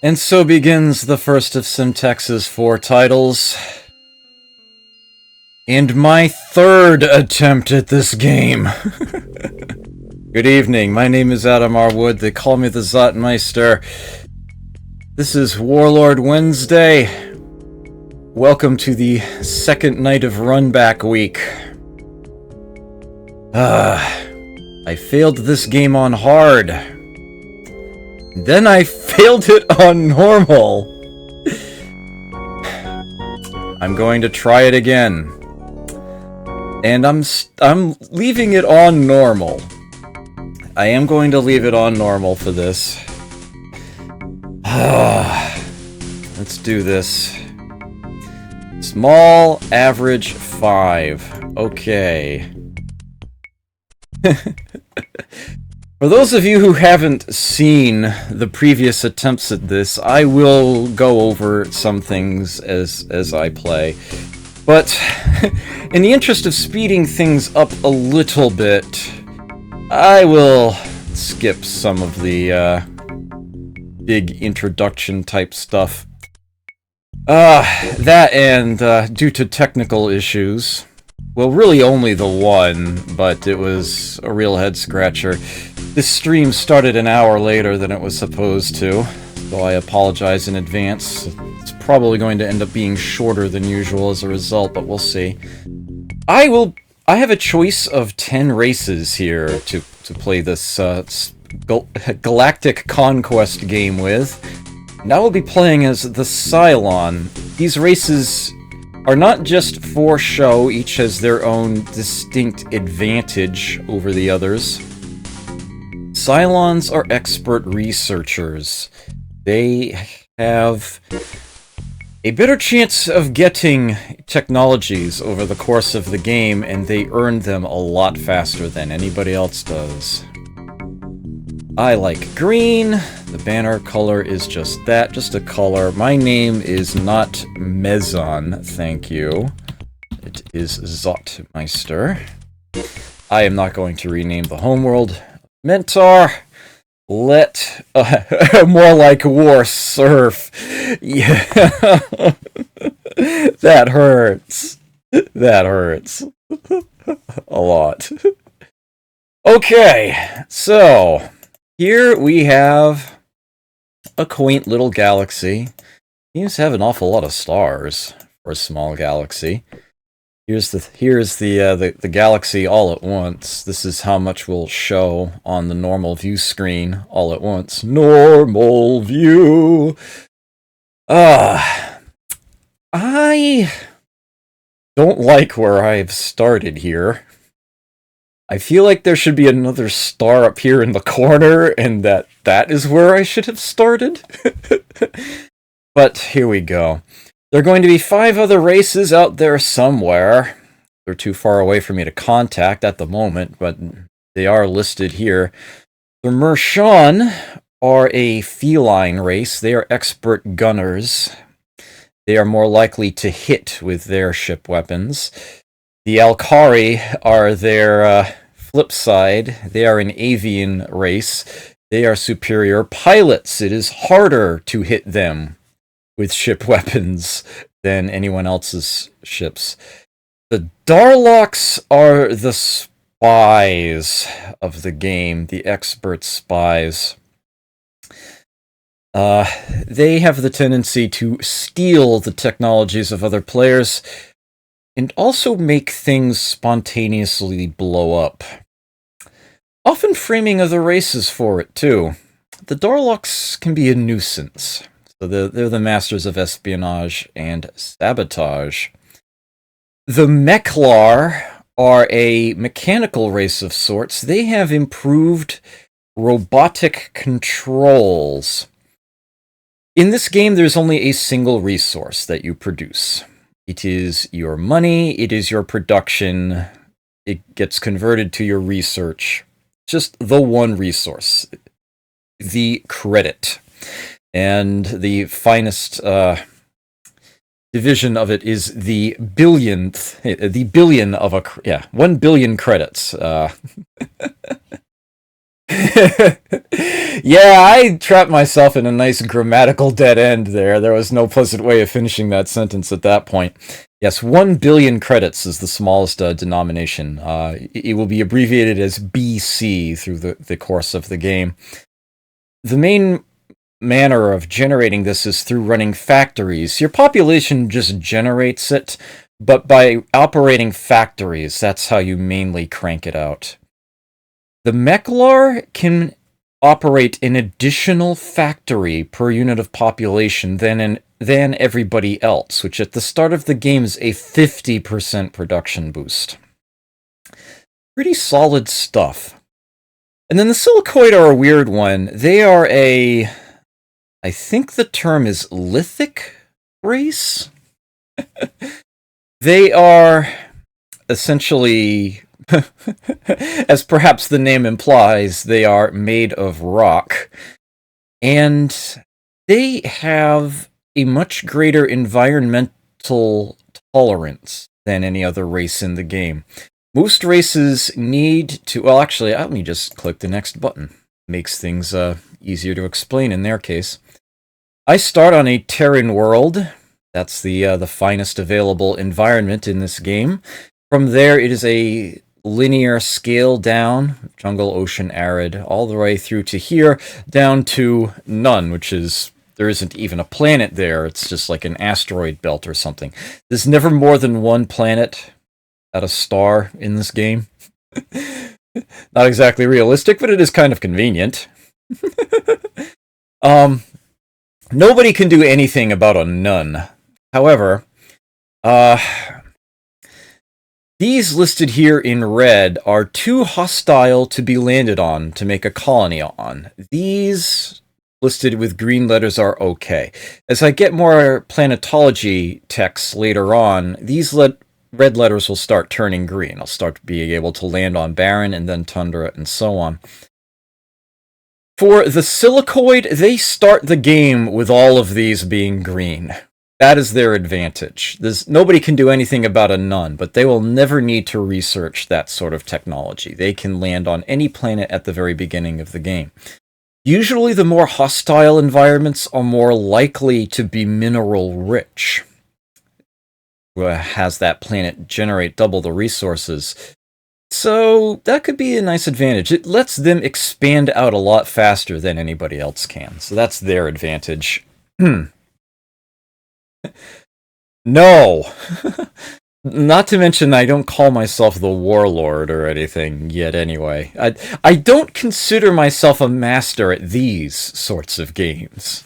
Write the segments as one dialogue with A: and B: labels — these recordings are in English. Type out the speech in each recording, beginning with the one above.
A: And so begins the first of Simtex's 4 titles. And my 3rd attempt at this game. Good evening, my name is Adam R. Wood, they call me the Zotmeister. This is Warlord Wednesday. Welcome to the second night of Runback Week. I failed this game on hard. Then I failed it on normal. I'm going to try it again. And I'm leaving it on normal. I am going to leave it on normal for this. Let's do this. Small, average, 5. Okay. For those of you who haven't seen the previous attempts at this, I will go over some things as I play. But in the interest of speeding things up a little bit, I will skip some of the big introduction type stuff. That and due to technical issues, well, really only the one, but it was a real head-scratcher. This stream started an hour later than it was supposed to, so I apologize in advance. It's probably going to end up being shorter than usual as a result, but we'll see. I have a choice of 10 races here to play this Galactic Conquest game with, and I will be playing as the Cylon. These races are not just for show, each has their own distinct advantage over the others. Cylons are expert researchers. They have a better chance of getting technologies over the course of the game, and they earn them a lot faster than anybody else does. I like green. The banner color is just that, just a color. My name is not Mezon, thank you. It is Zotmeister. I am not going to rename the homeworld. Mentor, let more like War Surf. Yeah, that hurts. That hurts a lot. Okay, so here we have a quaint little galaxy. Seems to have an awful lot of stars for a small galaxy. Here's the galaxy all at once. This is how much will show on the normal view screen all at once. Normal view. I don't like where I've started here. I feel like there should be another star up here in the corner, and that is where I should have started. But here we go. There are going to be 5 other races out there somewhere. They're too far away for me to contact at the moment, but they are listed here. The Mershon are a feline race. They are expert gunners. They are more likely to hit with their ship weapons. The Alkari are their flip side. They are an avian race. They are superior pilots. It is harder to hit them with ship weapons than anyone else's ships. The Darloks are the spies of the game, the expert spies. They have the tendency to steal the technologies of other players. and also make things spontaneously blow up. Often framing other races for it, too. The Darlocks can be a nuisance. So they're the masters of espionage and sabotage. The Meklar are a mechanical race of sorts. They have improved robotic controls. In this game, there's only a single resource that you produce. It is your money, it is your production, it gets converted to your research. Just the one resource. The credit. And the finest division of it is the billionth, the billion of 1 billion credits. Yeah, I trapped myself in a nice grammatical dead end there. There was no pleasant way of finishing that sentence at that point. Yes, 1 billion credits is the smallest denomination. It will be abbreviated as BC through the course of the game. The main manner of generating this is through running factories. Your population just generates it, but by operating factories, that's how you mainly crank it out. The Meklar can operate an additional factory per unit of population than everybody else, which at the start of the game is a 50% production boost. Pretty solid stuff. And then the Silicoid are a weird one. They are I think the term is lithic race? They are essentially, as perhaps the name implies, they are made of rock. And they have a much greater environmental tolerance than any other race in the game. Most races need to... Well, actually, let me just click the next button. Makes things easier to explain in their case. I start on a Terran world. That's the finest available environment in this game. From there, it is a linear scale down, jungle, ocean, arid, all the way through to here, down to none, which is... There isn't even a planet there. It's just like an asteroid belt or something. There's never more than one planet at a star in this game. Not exactly realistic, but it is kind of convenient. Nobody can do anything about a none. However, these listed here in red are too hostile to be landed on to make a colony on. These listed with green letters are okay. As I get more planetology texts later on, these red letters will start turning green. I'll start being able to land on barren and then tundra and so on. For the Silicoid, they start the game with all of these being green. That is their advantage. Nobody can do anything about a none, but they will never need to research that sort of technology. They can land on any planet at the very beginning of the game. Usually the more hostile environments are more likely to be mineral rich. Has that planet generate double the resources. So that could be a nice advantage. It lets them expand out a lot faster than anybody else can. So that's their advantage. No! Not to mention I don't call myself the warlord or anything yet anyway. I don't consider myself a master at these sorts of games.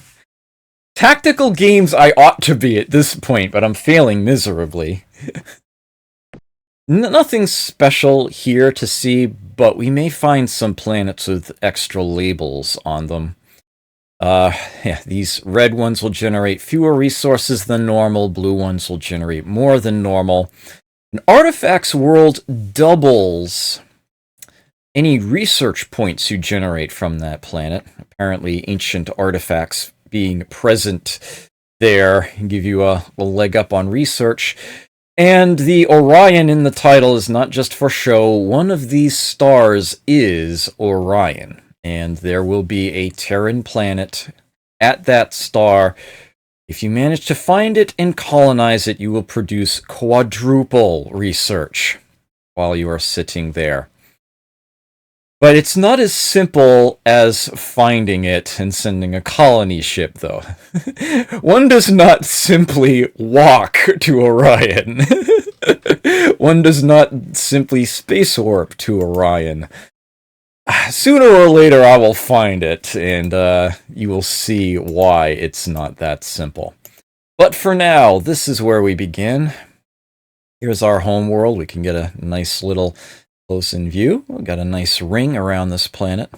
A: Tactical games I ought to be at this point, but I'm failing miserably. Nothing special here to see, but we may find some planets with extra labels on them. Yeah, these red ones will generate fewer resources than normal, blue ones will generate more than normal. An artifacts world doubles any research points you generate from that planet. Apparently, ancient artifacts being present there give you a leg up on research. And the Orion in the title is not just for show. One of these stars is Orion. And there will be a Terran planet at that star. If you manage to find it and colonize it, you will produce quadruple research while you are sitting there. But it's not as simple as finding it and sending a colony ship, though. One does not simply walk to Orion. One does not simply space warp to Orion. Sooner or later, I will find it, and you will see why it's not that simple. But for now, this is where we begin. Here's our home world. We can get a nice little close-in view. We've got a nice ring around this planet.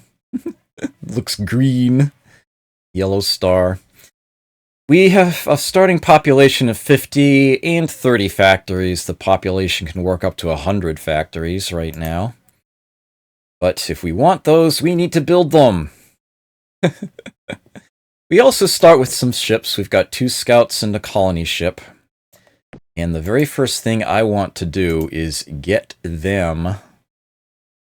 A: Looks green. Yellow star. We have a starting population of 50 and 30 factories. The population can work up to 100 factories right now. But if we want those, we need to build them. We also start with some ships. We've got 2 scouts and a colony ship. And the very first thing I want to do is get them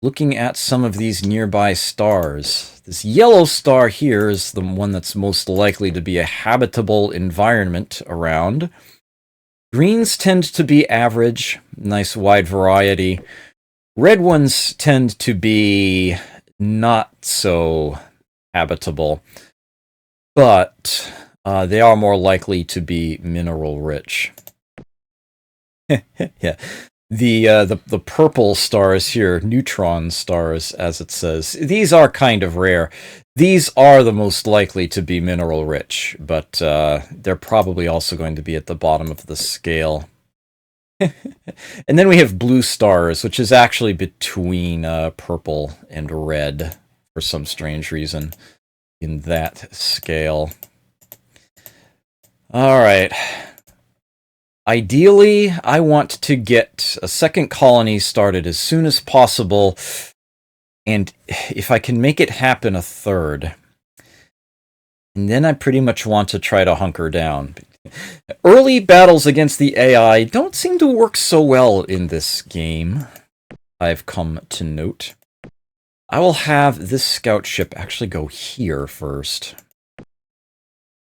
A: looking at some of these nearby stars. This yellow star here is the one that's most likely to be a habitable environment around. Greens tend to be average, nice wide variety. Red ones tend to be not so habitable, but they are more likely to be mineral rich. Yeah. The purple stars here, neutron stars, as it says, these are kind of rare. These are the most likely to be mineral rich, but they're probably also going to be at the bottom of the scale. And then we have blue stars, which is actually between purple and red for some strange reason in that scale. All right. Ideally, I want to get a second colony started as soon as possible, and if I can make it happen, a third. And then I pretty much want to try to hunker down. Early battles against the AI don't seem to work so well in this game, I've come to note. I will have this scout ship actually go here first.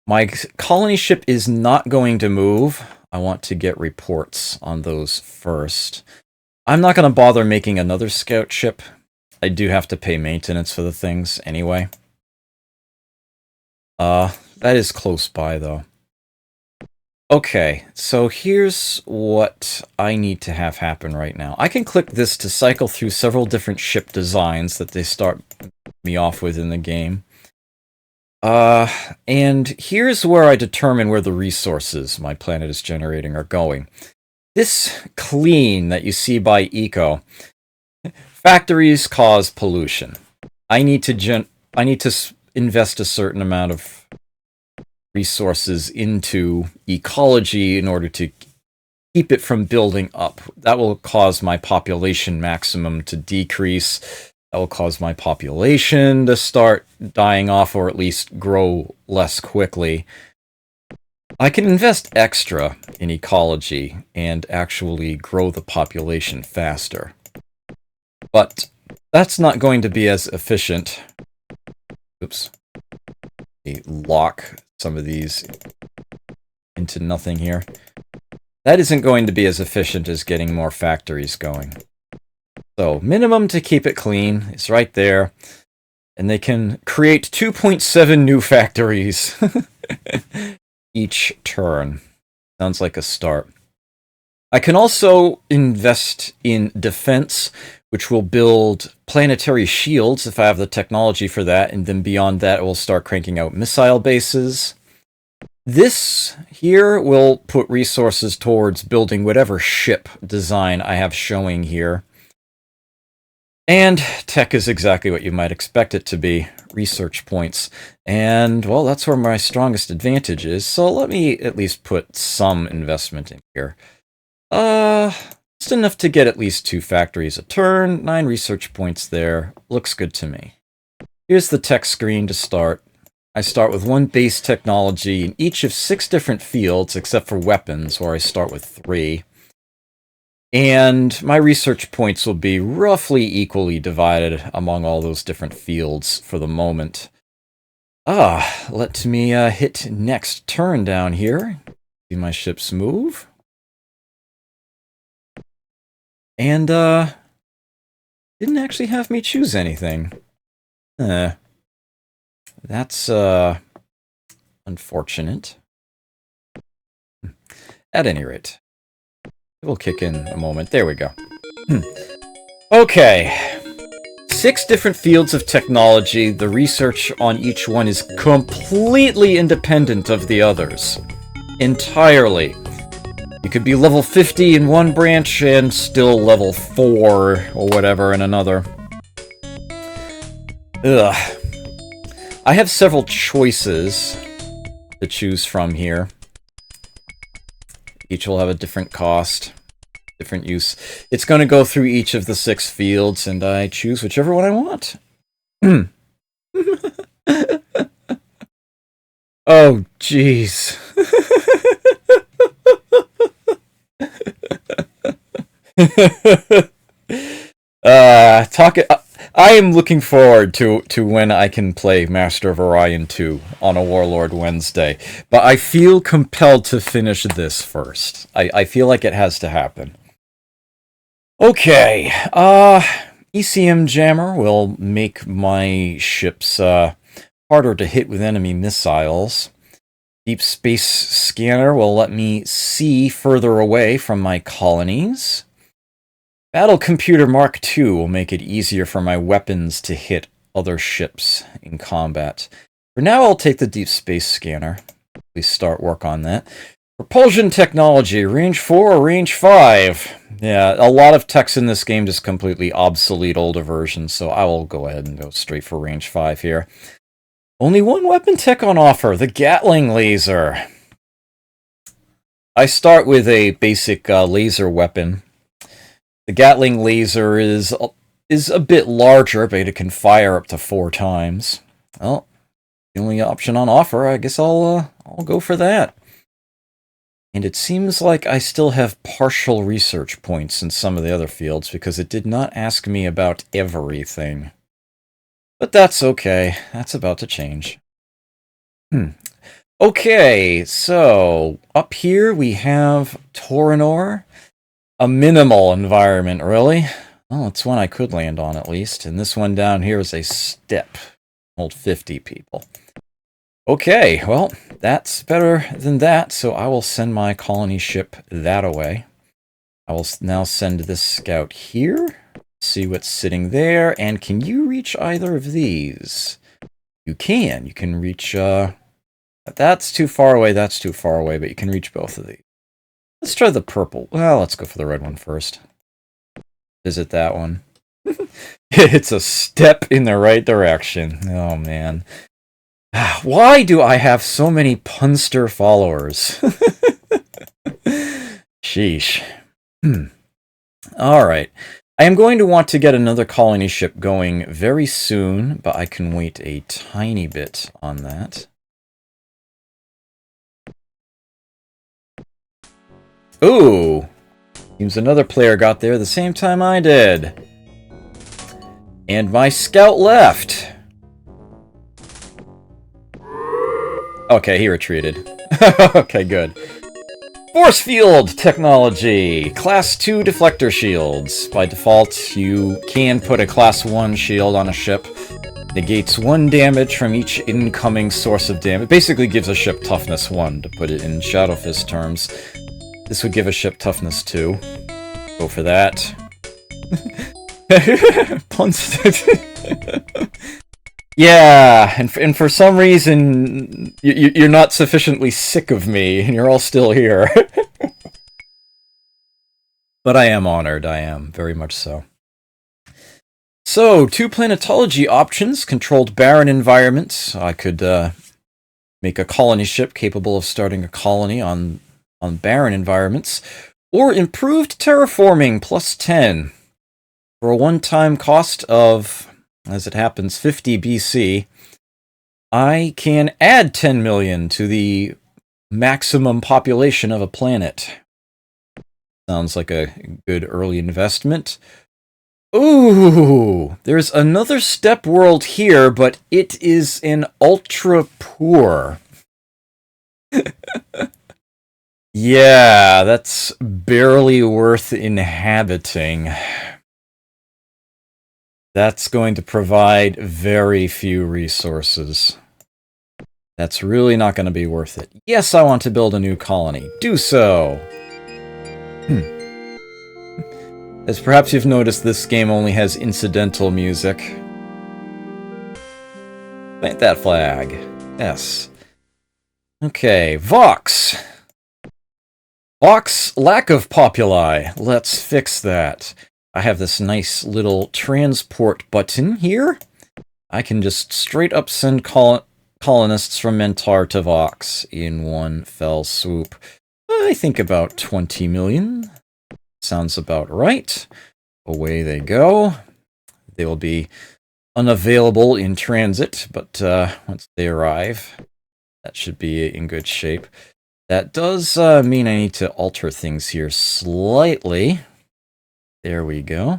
A: My colony ship is not going to move. I want to get reports on those first. I'm not going to bother making another scout ship. I do have to pay maintenance for the things anyway. That is close by, though. Okay, so here's what I need to have happen right now. I can click this to cycle through several different ship designs that they start me off with in the game. And here's where I determine where the resources my planet is generating are going. This clean that you see by eco, factories cause pollution. I need to invest a certain amount of resources into ecology in order to keep it from building up. That will cause my population maximum to decrease. That will cause my population to start dying off, or at least grow less quickly. I can invest extra in ecology and actually grow the population faster. But that's not going to be as efficient. Oops. Lock some of these into nothing here. That isn't going to be as efficient as getting more factories going. So, minimum to keep it clean is right there. And they can create 2.7 new factories each turn. Sounds like a start. I can also invest in defense, which will build planetary shields if I have the technology for that, and then beyond that, it will start cranking out missile bases. This here will put resources towards building whatever ship design I have showing here. And tech is exactly what you might expect it to be, research points. And, well, that's where my strongest advantage is, so let me at least put some investment in here. Just enough to get at least 2 factories a turn, 9 research points there. Looks good to me. Here's the tech screen to start. I start with 1 base technology in each of 6 different fields, except for weapons, where I start with 3. And my research points will be roughly equally divided among all those different fields for the moment. Let me hit next turn down here. See my ships move. And Didn't actually have me choose anything. That's, unfortunate. At any rate. It will kick in a moment. There we go. Okay. 6 different fields of technology. The research on each one is completely independent of the others. Entirely. You could be level 50 in one branch and still level 4 or whatever in another. Ugh. I have several choices to choose from here. Each will have a different cost, different use. It's going to go through each of the 6 fields, and I choose whichever one I want. Oh, jeez. I am looking forward to when I can play Master of Orion 2 on a Warlord Wednesday, but I feel compelled to finish this first. I feel like it has to happen. Okay, ECM Jammer will make my ships harder to hit with enemy missiles. Deep Space Scanner will let me see further away from my colonies. Battle Computer Mark II will make it easier for my weapons to hit other ships in combat. For now, I'll take the Deep Space Scanner. Please start work on that. Propulsion Technology, Range 4 or Range 5? Yeah, a lot of techs in this game just completely obsolete older versions, so I will go ahead and go straight for Range 5 here. Only one weapon tech on offer, the Gatling Laser. I start with a basic laser weapon. The Gatling Laser is a bit larger, but it can fire up to 4 times. Well, the only option on offer, I guess I'll go for that. And it seems like I still have partial research points in some of the other fields, because it did not ask me about everything. But that's okay. That's about to change. Okay, so up here we have Torinor. A minimal environment, really. Well, it's one I could land on, at least. And this one down here is a step. Hold 50 people. Okay, well, that's better than that, so I will send my colony ship that away. I will now send this scout here. See what's sitting there. And can you reach either of these? You can. You can reach, that's too far away, that's too far away, but you can reach both of these. Let's try the purple. Well, let's go for the red one first. Visit that one. It's a step in the right direction. Oh, man. Why do I have so many punster followers? Sheesh. Alright. I am going to want to get another colony ship going very soon, but I can wait a tiny bit on that. Ooh! Seems another player got there the same time I did. And my scout left. Okay, he retreated. Okay, good. Force Field Technology. Class 2 deflector shields. By default, you can put a Class 1 shield on a ship. Negates 1 damage from each incoming source of damage. Basically gives a ship toughness 1, to put it in Shadowfist terms. This would give a ship toughness 2. Go for that. Punts. Yeah, and for some reason, you're not sufficiently sick of me, and you're all still here. But I am honored, I am, very much so. So, 2 planetology options, controlled barren environments. I could make a colony ship capable of starting a colony on barren environments, or improved terraforming plus 10 for a one-time cost of, as it happens, 50 BC. I can add 10 million to the maximum population of a planet. Sounds like a good early investment. Ooh, there's another step world here, but it is an ultra poor. Yeah, that's barely worth inhabiting. That's going to provide very few resources. That's really not going to be worth it. Yes, I want to build a new colony. Do so! As perhaps you've noticed, this game only has incidental music. Plant that flag. Yes. Okay, Vox! Vox, lack of populi. Let's fix that. I have this nice little transport button here. I can just straight up send colonists from Mentar to Vox in one fell swoop. I think about 20 million. Sounds about right. Away they go. They will be unavailable in transit, but once they arrive, that should be in good shape. That does mean I need to alter things here slightly. There we go.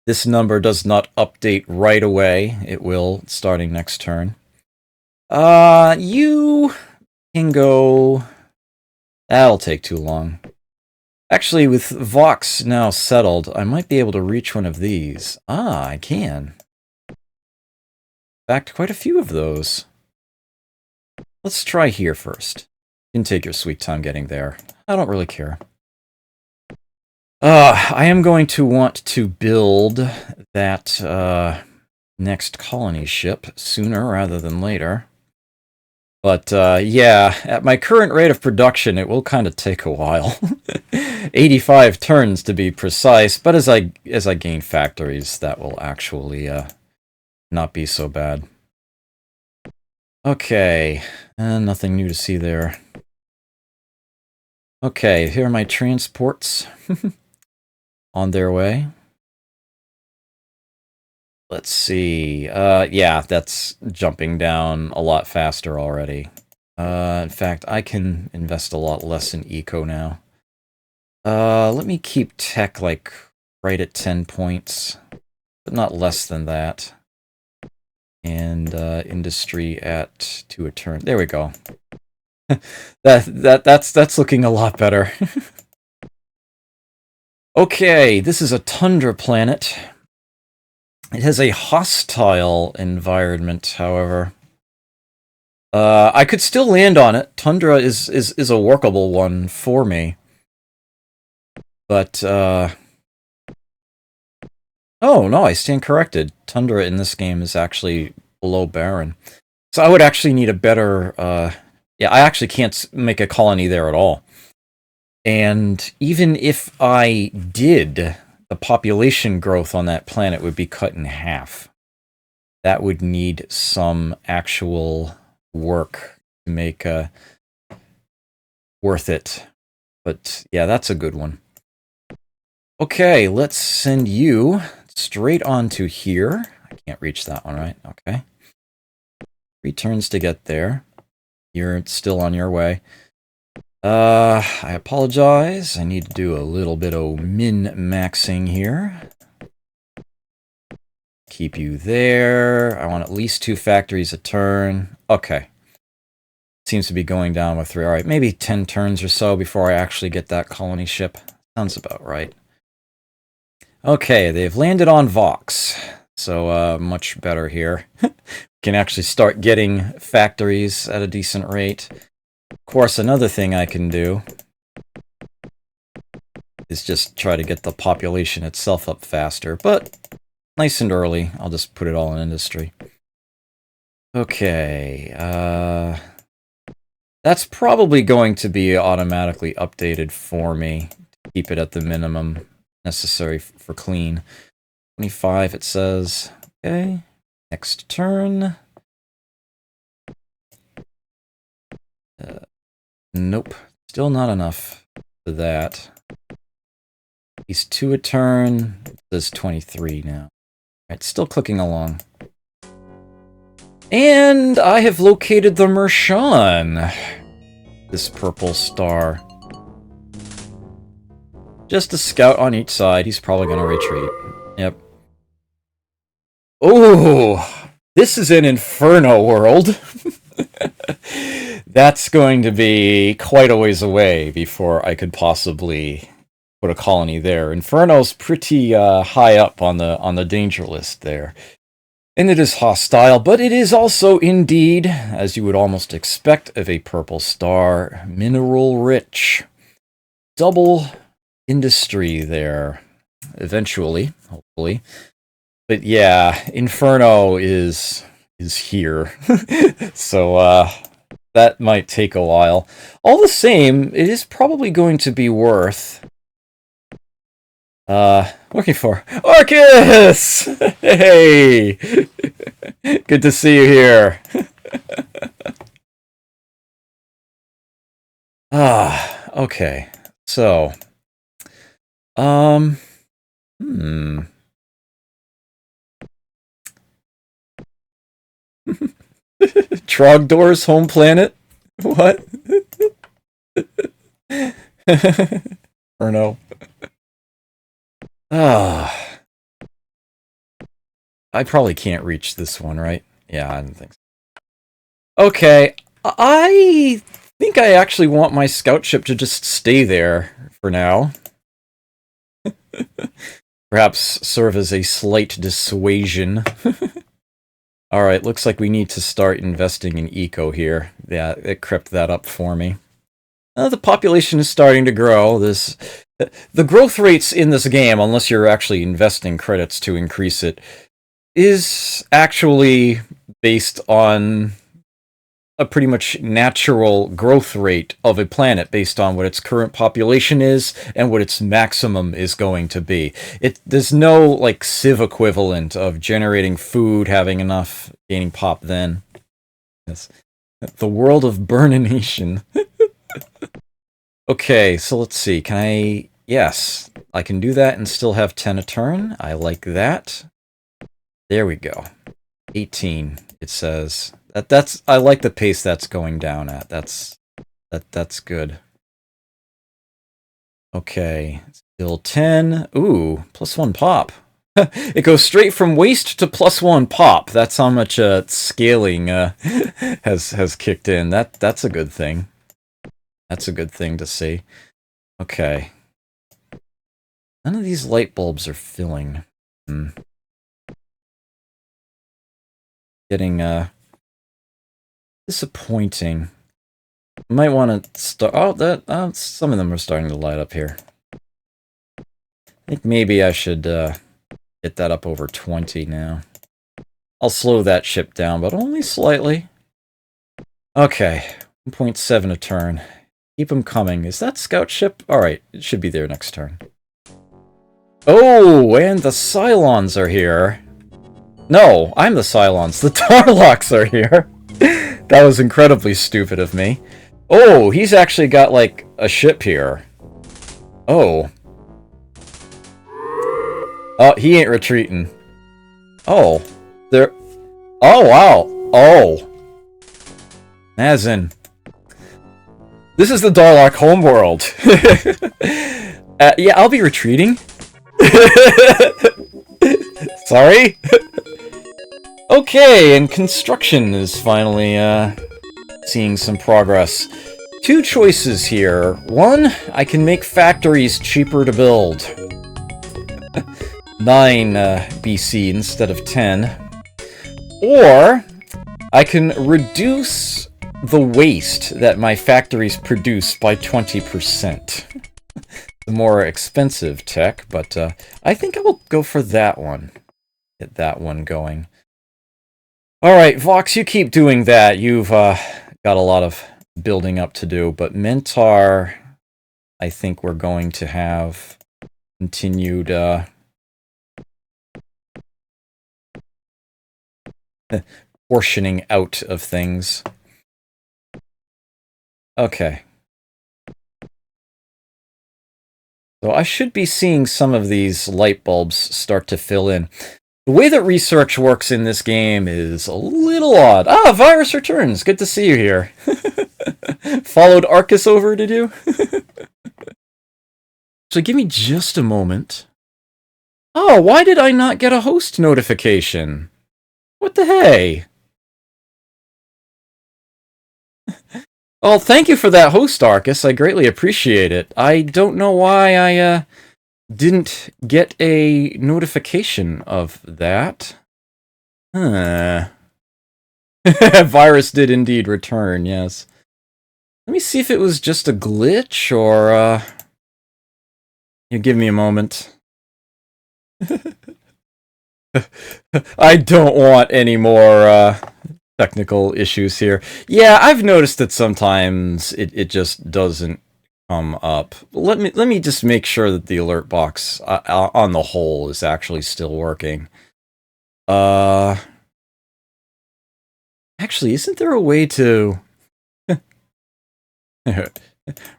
A: This number does not update right away. It will starting next turn. You can go... That'll take too long. Actually, with Vox now settled, I might be able to reach one of these. Ah, I can. In fact, quite a few of those. Let's try here first. You can take your sweet time getting there. I don't really care. I am going to want to build that next colony ship sooner rather than later. But yeah, at my current rate of production, it will kind of take a while. 85 turns to be precise, but as I gain factories, that will actually not be so bad. Okay, nothing new to see there. Okay, here are my transports on their way. Let's see. Yeah, that's jumping down a lot faster already. In fact, I can invest a lot less in eco now. Let me keep tech like right at 10 points, but not less than that. And industry at 2 a turn. There we go. That's looking a lot better. Okay, this is a tundra planet. It has a hostile environment, however. I could still land on it. Tundra is a workable one for me. But, oh, no, I stand corrected. Tundra in this game is actually below barren. So I would actually need a better, yeah, I actually can't make a colony there at all. And even if I did, the population growth on that planet would be cut in half. That would need some actual work to make worth it. But yeah, that's a good one. Okay, let's send you straight on to here. I can't reach that one, right? Okay. 3 turns to get there. You're still on your way. I apologize. I need to do a little bit of min-maxing here. Keep you there. I want at least 2 factories a turn. Okay. Seems to be going down with 3. Alright, maybe 10 turns or so before I actually get that colony ship. Sounds about right. Okay, they've landed on Vox. So, much better here. Can actually start getting factories at a decent rate. Of course, another thing I can do is just try to get the population itself up faster, but nice and early. I'll just put it all in industry. Okay, that's probably going to be automatically updated for me to keep it at the minimum necessary for clean. 25, it says. Okay, next turn. Nope, still not enough for that. He's 2 a turn. It says 23 now. Alright, still clicking along. And I have located the Mershon. This purple star. Just a scout on each side. He's probably going to retreat. Yep. Oh, this is an inferno world. That's going to be quite a ways away before I could possibly put a colony there. Inferno's pretty high up on the danger list there. And it is hostile, but it is also indeed, as you would almost expect of a purple star, mineral rich. Double industry there. Eventually, hopefully. But yeah, Inferno is here. So that might take a while. All the same, it is probably going to be worth looking for Arcus! Hey! Good to see you here. Okay. So, Trogdor's home planet? What? Or no? I probably can't reach this one, right? Yeah, I don't think so. Okay, I think I actually want my scout ship to just stay there for now. Perhaps serve as a slight dissuasion. Alright, looks like we need to start investing in eco here. Yeah, it crept that up for me. The population is starting to grow. The growth rates in this game, unless you're actually investing credits to increase it, is actually based on a pretty much natural growth rate of a planet based on what its current population is and what its maximum is going to be. There's no like Civ equivalent of generating food, having enough, gaining pop then. Yes. The world of Burnination. Okay, so let's see. Can I... Yes, I can do that and still have 10 a turn. I like that. There we go. 18, it says. That's I like the pace that's going down at. That's good. Okay, still 10. Ooh, +1 pop. It goes straight from waste to +1 pop. That's how much scaling has kicked in. That's a good thing. That's a good thing to see. Okay. None of these light bulbs are filling. Getting disappointing. I might want to start. Oh, some of them are starting to light up here. I think maybe I should get that up over 20 now. I'll slow that ship down, but only slightly. Okay, 1.7 a turn. Keep them coming. Is that scout ship? Alright, it should be there next turn. Oh, and the Cylons are here. No, I'm the Cylons. The Tarlocks are here. That was incredibly stupid of me. Oh, he's actually got, like, a ship here. Oh. Oh, he ain't retreating. Oh. There... Oh, wow. Oh. Mazin. This is the Darlock homeworld. Yeah, I'll be retreating. Sorry? Okay, and construction is finally, seeing some progress. Two choices here. One, I can make factories cheaper to build. 9 BC instead of 10. Or, I can reduce the waste that my factories produce by 20%. The more expensive tech, but I think I will go for that one. Get that one going. Alright, Vox, you keep doing that. You've got a lot of building up to do, but Mentar, I think we're going to have continued portioning out of things. Okay. So I should be seeing some of these light bulbs start to fill in. The way that research works in this game is a little odd. Ah, Virus returns! Good to see you here. Followed Arcus over, did you? So give me just a moment. Oh, why did I not get a host notification? What the hey? Well, thank you for that host, Arcus. I greatly appreciate it. I don't know why I didn't get a notification of that. Huh. Virus did indeed return, yes. Let me see if it was just a glitch, or, you give me a moment. I don't want any more, technical issues here. Yeah, I've noticed that sometimes it just doesn't come up. Let me just make sure that the alert box, on the whole, is actually still working. Actually, isn't there a way to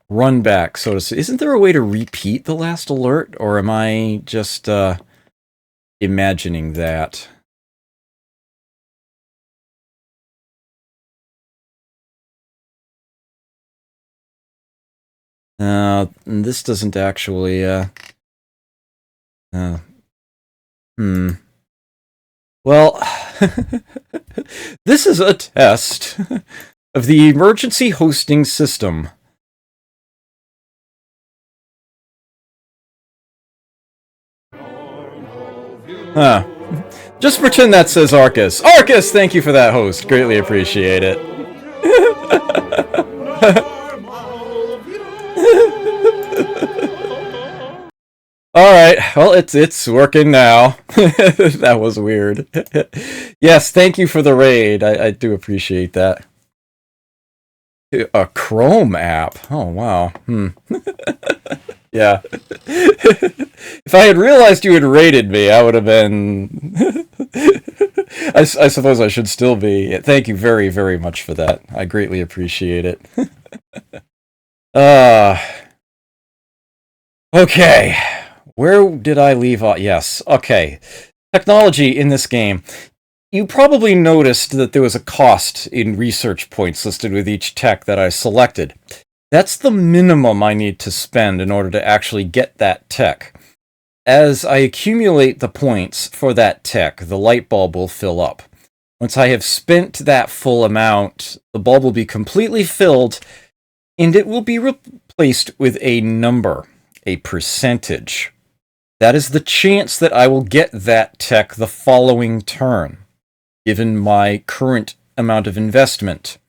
A: run back, so to say? Isn't there a way to repeat the last alert, or am I just imagining that? This doesn't actually, Well, this is a test of the emergency hosting system. Huh. Just pretend that says Arcus. Arcus, thank you for that host. Greatly appreciate it. Alright, well, it's working now. That was weird. Yes, thank you for the raid. I do appreciate that. A Chrome app? Oh, wow. Yeah. If I had realized you had raided me, I would have been... I suppose I should still be. Thank you very, very much for that. I greatly appreciate it. Okay. Where did I leave off? Yes, okay. Technology in this game. You probably noticed that there was a cost in research points listed with each tech that I selected. That's the minimum I need to spend in order to actually get that tech. As I accumulate the points for that tech, the light bulb will fill up. Once I have spent that full amount, the bulb will be completely filled, and it will be replaced with a number, a percentage. That is the chance that I will get that tech the following turn, given my current amount of investment.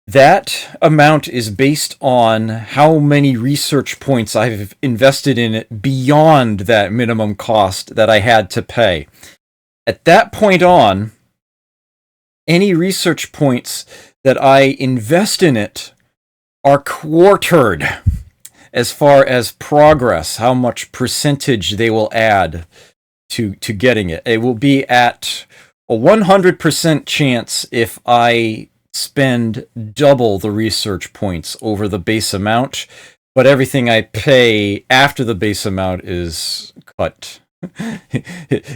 A: That amount is based on how many research points I've invested in it beyond that minimum cost that I had to pay. At that point on, any research points that I invest in it are quartered as far as progress, how much percentage they will add to getting it. It will be at a 100% chance if I spend double the research points over the base amount, but everything I pay after the base amount is cut.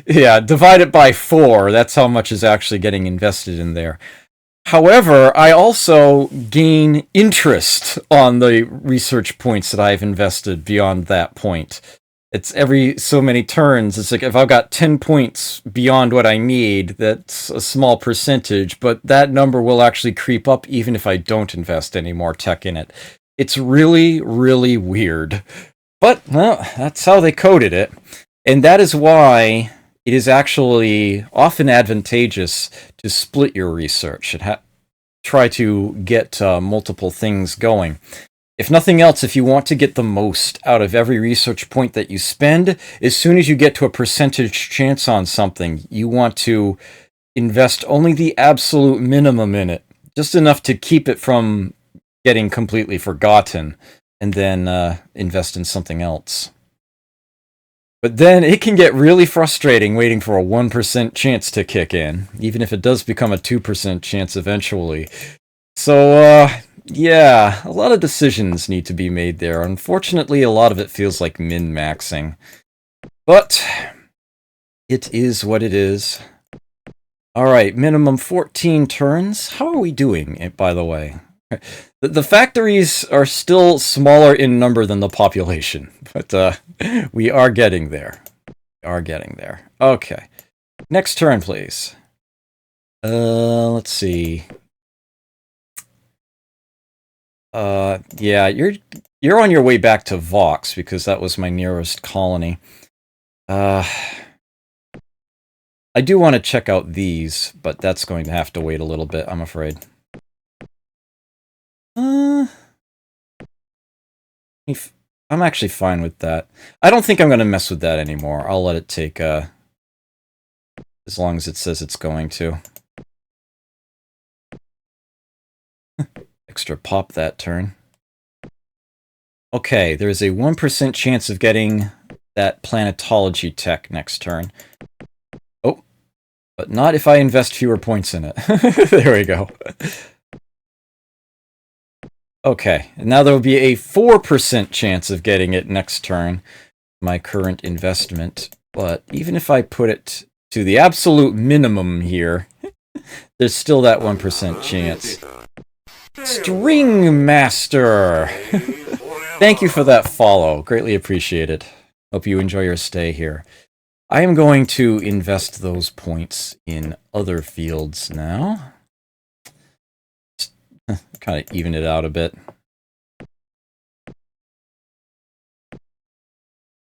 A: Yeah, divide it by 4. That's how much is actually getting invested in there. However, I also gain interest on the research points that I've invested beyond that point. It's every so many turns. It's like if I've got 10 points beyond what I need, that's a small percentage, but that number will actually creep up even if I don't invest any more tech in it. It's really, really weird. But, well, that's how they coded it. And that is why it is actually often advantageous to split your research and try to get multiple things going. If nothing else, if you want to get the most out of every research point that you spend, as soon as you get to a percentage chance on something, you want to invest only the absolute minimum in it, just enough to keep it from getting completely forgotten, and then invest in something else. But then it can get really frustrating waiting for a 1% chance to kick in, even if it does become a 2% chance eventually. So, yeah, a lot of decisions need to be made there. Unfortunately, a lot of it feels like min-maxing. But it is what it is. Alright, minimum 14 turns. How are we doing, by the way? The factories are still smaller in number than the population, but we are getting there. We are getting there. Okay. Next turn, please. Let's see. Yeah, you're on your way back to Vox, because that was my nearest colony. I do want to check out these, but that's going to have to wait a little bit, I'm afraid. I'm actually fine with that. I don't think I'm going to mess with that anymore. I'll let it take, as long as it says it's going to. Extra pop that turn. Okay, there's a 1% chance of getting that planetology tech next turn. Oh, but not if I invest fewer points in it. There we go. Okay, and now there will be a 4% chance of getting it next turn, my current investment. But even if I put it to the absolute minimum here, there's still that 1% chance. String Master! Thank you for that follow. Greatly appreciated. Hope you enjoy your stay here. I am going to invest those points in other fields now. Kind of even it out a bit.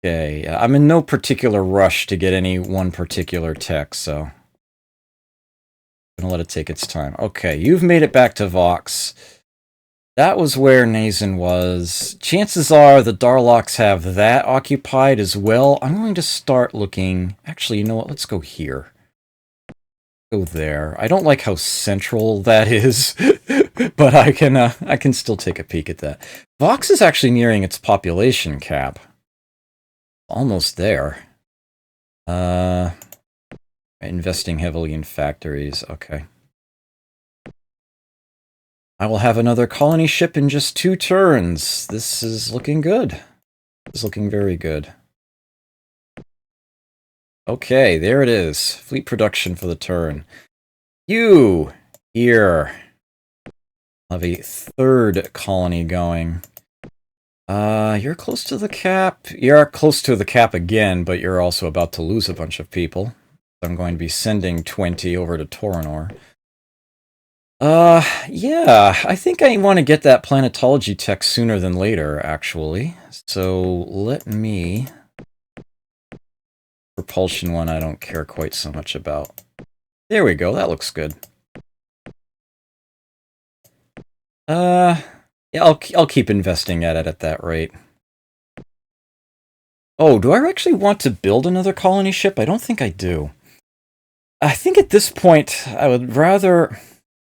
A: Okay, I'm in no particular rush to get any one particular tech, so I'm gonna let it take its time. Okay, you've made it back to Vox. That was where Nazen was. Chances are the Darlocks have that occupied as well. I'm going to start looking... Actually, you know what? Let's go here. Go there. I don't like how central that is, but I can still take a peek at that. Vox is actually nearing its population cap. Almost there. Investing heavily in factories. Okay. I will have another colony ship in just 2 turns. This is looking good. It's looking very good. Okay, there it is. Fleet production for the turn. You! Here. I'll have a 3rd colony going. You're close to the cap. You're close to the cap again, but you're also about to lose a bunch of people. I'm going to be sending 20 over to Torinor. Yeah, I think I want to get that planetology tech sooner than later, actually. So, let me... Propulsion one I don't care quite so much about. There we go, that looks good. Yeah, I'll keep investing at it at that rate. Oh, do I actually want to build another colony ship? I don't think I do. I think at this point, I would rather...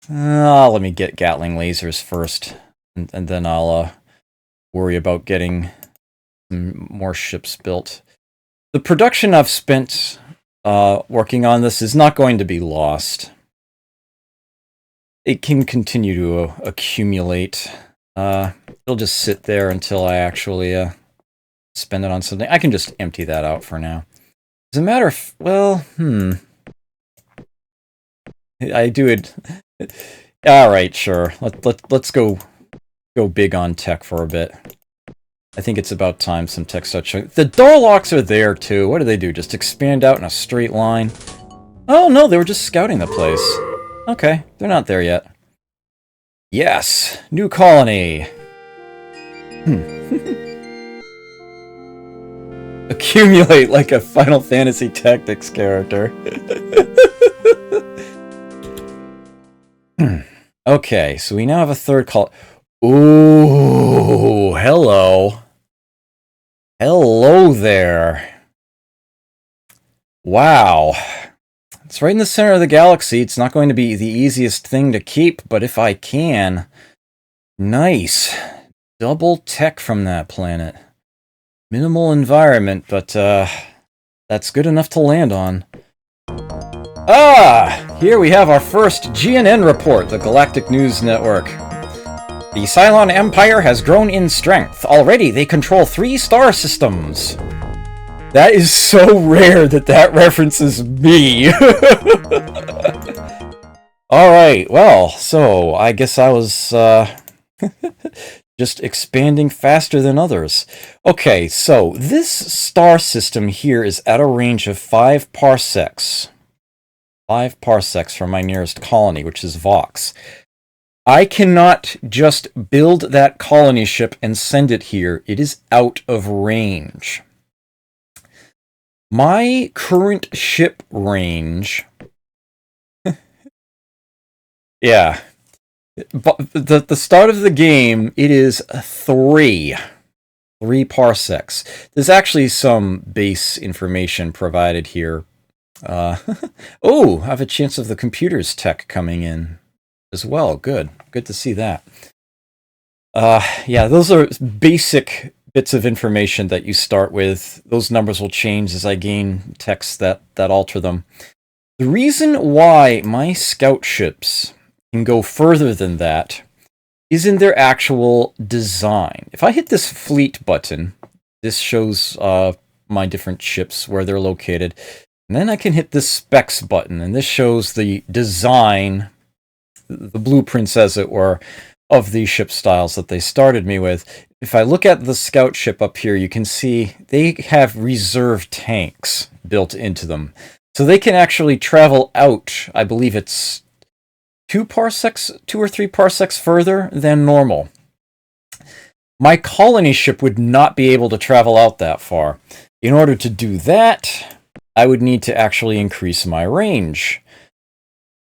A: let me get Gatling lasers first, and then I'll worry about getting more ships built. The production I've spent working on this is not going to be lost. It can continue to accumulate. It'll just sit there until I actually spend it on something. I can just empty that out for now. As a matter of... well, I do it... Alright, sure. Let's go big on tech for a bit. I think it's about time some tech starts showing. The Darlocks are there, too. What do they do? Just expand out in a straight line? Oh, no, they were just scouting the place. Okay, they're not there yet. Yes! New colony! Accumulate like a Final Fantasy Tactics character. Okay, so we now have a 3rd call. Ooh, hello. Hello there. Wow. It's right in the center of the galaxy. It's not going to be the easiest thing to keep, but if I can... Nice. Double tech from that planet. Minimal environment, but that's good enough to land on. Ah! Here we have our first GNN report, the Galactic News Network. The Cylon Empire has grown in strength. Already they control 3 star systems. That is so rare that that references me. Alright, well, so I guess I was just expanding faster than others. Okay, so this star system here is at a range of 5 parsecs. 5 parsecs from my nearest colony, which is Vox. I cannot just build that colony ship and send it here. It is out of range. My current ship range... yeah. But the start of the game, it is 3 parsecs. There's actually some base information provided here. Oh, I have a chance of the computer's tech coming in as well. Good to see that. Yeah, those are basic bits of information that you start with. Those numbers will change as I gain texts that alter them. The reason why my scout ships can go further than that is in their actual design. If I hit this fleet button, this shows my different ships, where they're located. And then I can hit this specs button, and this shows the design, the blueprints, as it were, of these ship styles that they started me with. If I look at the scout ship up here, you can see they have reserve tanks built into them. So they can actually travel out, I believe it's 2 or 3 parsecs further than normal. My colony ship would not be able to travel out that far. In order to do that, I would need to actually increase my range.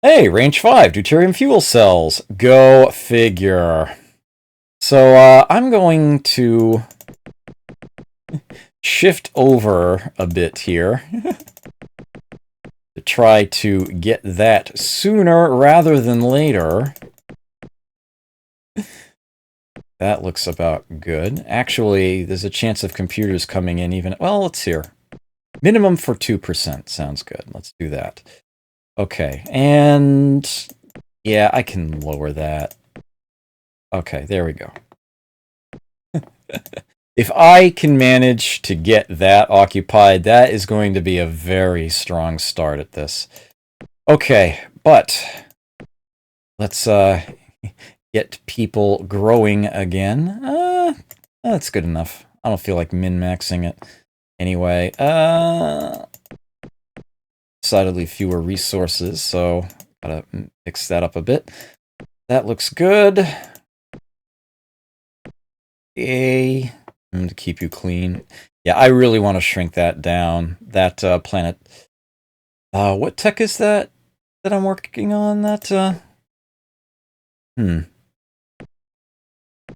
A: Hey, range 5, deuterium fuel cells. Go figure. So I'm going to shift over a bit here to try to get that sooner rather than later. That looks about good. Actually, there's a chance of computers coming in even... well, let's see here. Minimum for 2%. Sounds good. Let's do that. Okay, and... yeah, I can lower that. Okay, there we go. If I can manage to get that occupied, that is going to be a very strong start at this. Okay, but... let's get people growing again. That's good enough. I don't feel like min-maxing it. Anyway, decidedly fewer resources, so gotta mix that up a bit. That looks good. Yay. To keep you clean. Yeah, I really want to shrink that down. That planet... what tech is that I'm working on? That,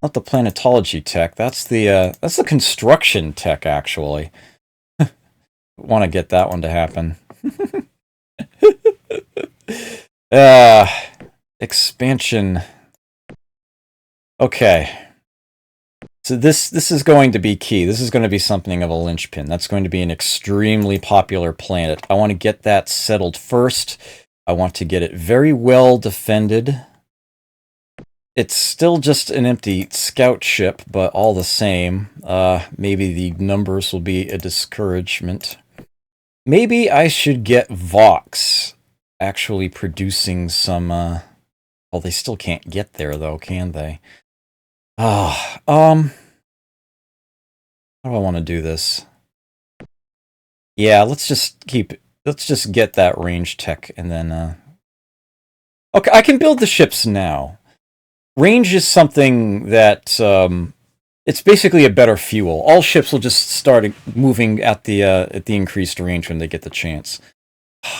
A: not the planetology tech. That's the construction tech, actually. Want to get that one to happen. Expansion. Okay. So this is going to be key. This is going to be something of a linchpin. That's going to be an extremely popular planet. I want to get that settled first. I want to get it very well defended. It's still just an empty scout ship, but all the same, maybe the numbers will be a discouragement. Maybe I should get Vox actually producing some, well, they still can't get there, though, can they? How do I want to do this? Yeah, let's just get that range tech, and then, okay, I can build the ships now. Range is something that, it's basically a better fuel. All ships will just start moving at the increased range when they get the chance.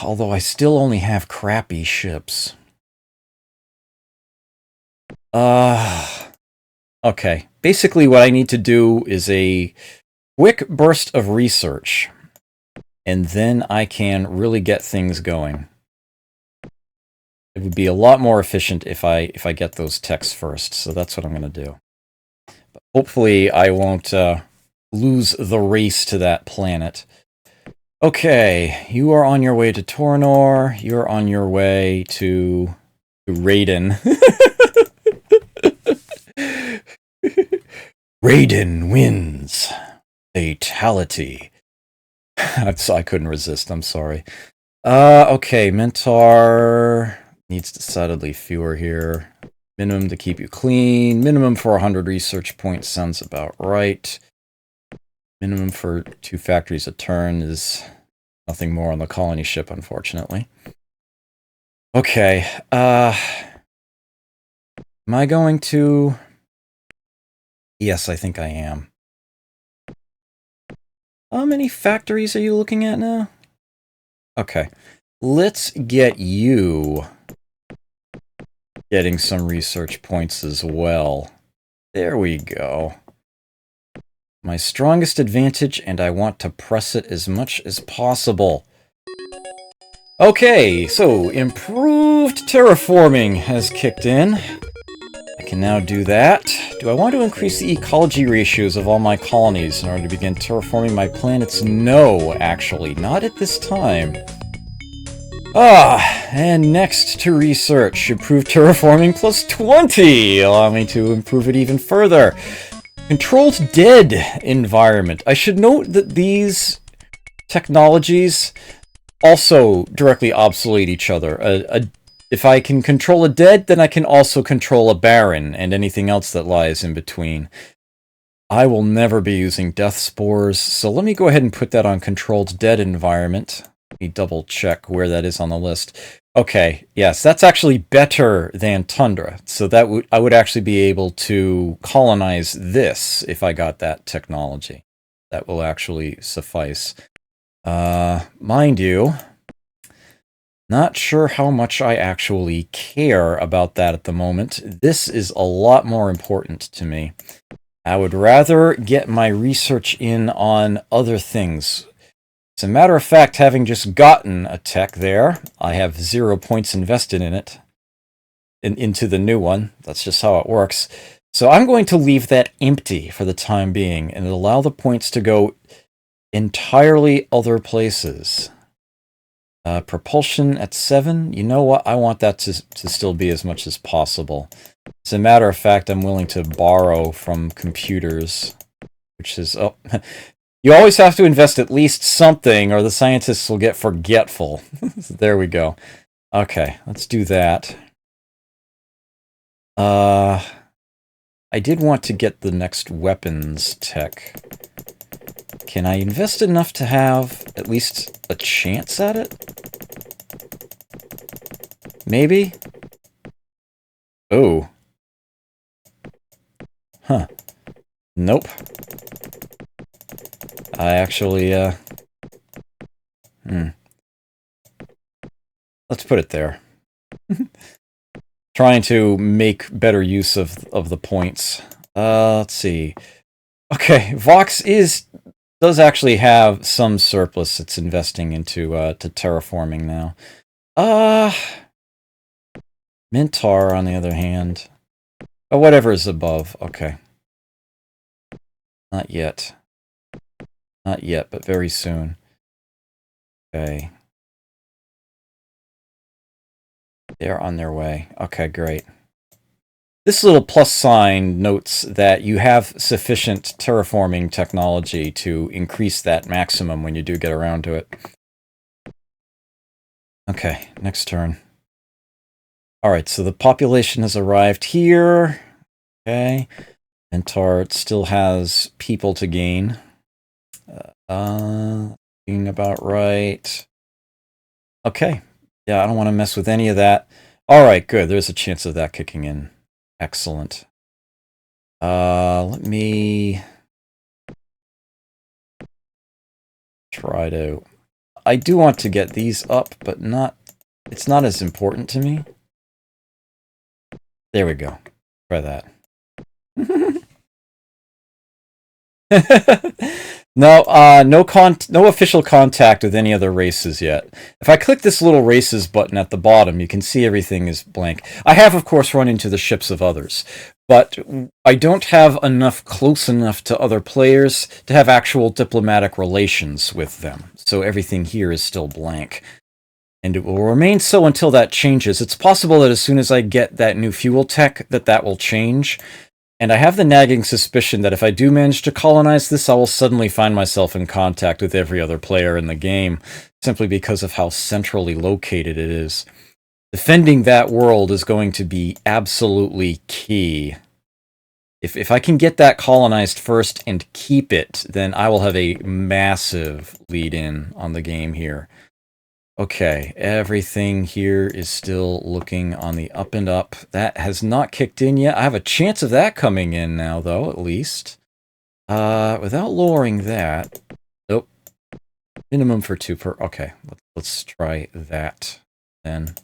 A: Although I still only have crappy ships. Okay. Basically what I need to do is a quick burst of research. And then I can really get things going. It would be a lot more efficient if I get those techs first, so that's what I'm going to do. But hopefully I won't lose the race to that planet. Okay, you are on your way to Tornor. You're on your way to Raiden. Raiden wins. Fatality. I couldn't resist, I'm sorry. Okay, Mentor needs decidedly fewer here. Minimum to keep you clean. Minimum for 100 research points sounds about right. Minimum for 2 factories a turn is nothing more on the colony ship, unfortunately. Okay, Am I going to... Yes, I think I am. How many factories are you looking at now? Okay. Let's get you getting some research points as well. There we go. My strongest advantage, and I want to press it as much as possible. Okay, so improved terraforming has kicked in. I can now do that. Do I want to increase the ecology ratios of all my colonies in order to begin terraforming my planets? No, actually, not at this time. And next to research, improve terraforming plus 20! Allow me to improve it even further. Controlled dead environment. I should note that these technologies also directly obsolete each other. If I can control a dead, then I can also control a barren and anything else that lies in between. I will never be using death spores, so let me go ahead and put that on controlled dead environment. Let me double check where that is on the list. Okay, yes, that's actually better than tundra, so that I would actually be able to colonize this if I got that technology. That will actually suffice. Mind you, not sure how much I actually care about that at the moment. This is a lot more important to me. I would rather get my research in on other things. As a matter of fact, having just gotten a tech there, I have 0 points invested in it. Into the new one. That's just how it works. So I'm going to leave that empty for the time being and allow the points to go entirely other places. Propulsion at 7. You know what? I want that to still be as much as possible. As a matter of fact, I'm willing to borrow from computers, which is... Oh, you always have to invest at least something, or the scientists will get forgetful. So there we go. Okay, let's do that. I did want to get the next weapons tech. Can I invest enough to have at least a chance at it? Maybe? Oh. Huh. Nope. I actually, Let's put it there. Trying to make better use of the points. Let's see. Okay, Vox does actually have some surplus it's investing into to terraforming now. Mintar, on the other hand. Oh, whatever is above. Okay. Not yet. Not yet, but very soon. Okay. They're on their way. Okay, great. This little plus sign notes that you have sufficient terraforming technology to increase that maximum when you do get around to it. Okay, next turn. Alright, so the population has arrived here. Okay. And Tart still has people to gain. Being about right. Okay. Yeah, I don't want to mess with any of that. Alright, good. There's a chance of that kicking in. Excellent. Let me try to... I do want to get these up, but it's not as important to me. There we go. Try that. No, no official contact with any other races yet. If I click this little races button at the bottom, you can see everything is blank. I have, of course, run into the ships of others, but I don't have enough close enough to other players to have actual diplomatic relations with them. So everything here is still blank. And it will remain so until that changes. It's possible that as soon as I get that new fuel tech, that will change. And I have the nagging suspicion that if I do manage to colonize this, I will suddenly find myself in contact with every other player in the game, simply because of how centrally located it is. Defending that world is going to be absolutely key. If I can get that colonized first and keep it, then I will have a massive lead-in on the game here. Okay, everything here is still looking on the up and up. That has not kicked in yet. I have a chance of that coming in now, though, at least. Without lowering that. Nope. Minimum for 2 per... Okay, let's try that then.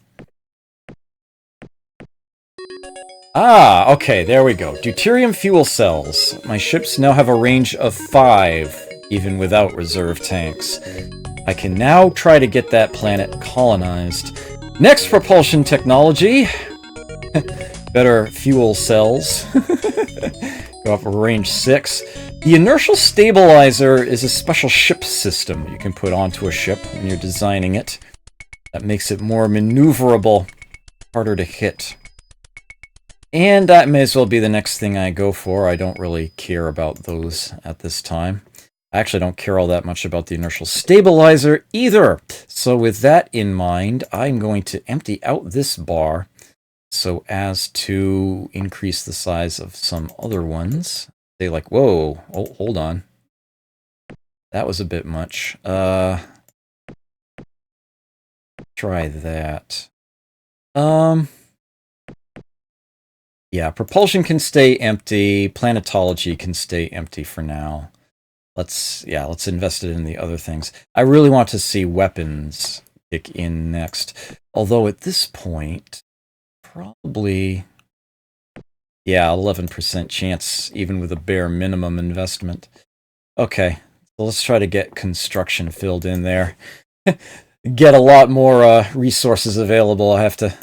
A: Ah, okay, there we go. Deuterium fuel cells. My ships now have a range of 5, even without reserve tanks. I can now try to get that planet colonized. Next propulsion technology. Better fuel cells. Go up range 6. The inertial stabilizer is a special ship system you can put onto a ship when you're designing it. That makes it more maneuverable, harder to hit. And that may as well be the next thing I go for. I don't really care about those at this time. I actually don't care all that much about the inertial stabilizer either. So with that in mind, I'm going to empty out this bar so as to increase the size of some other ones. They like, whoa, oh, hold on. That was a bit much. Try that. Yeah, propulsion can stay empty. Planetology can stay empty for now. Let's invest it in the other things. I really want to see weapons kick in next. Although at this point, probably, yeah, 11% chance, even with a bare minimum investment. Okay, so let's try to get construction filled in there. Get a lot more resources available. I have to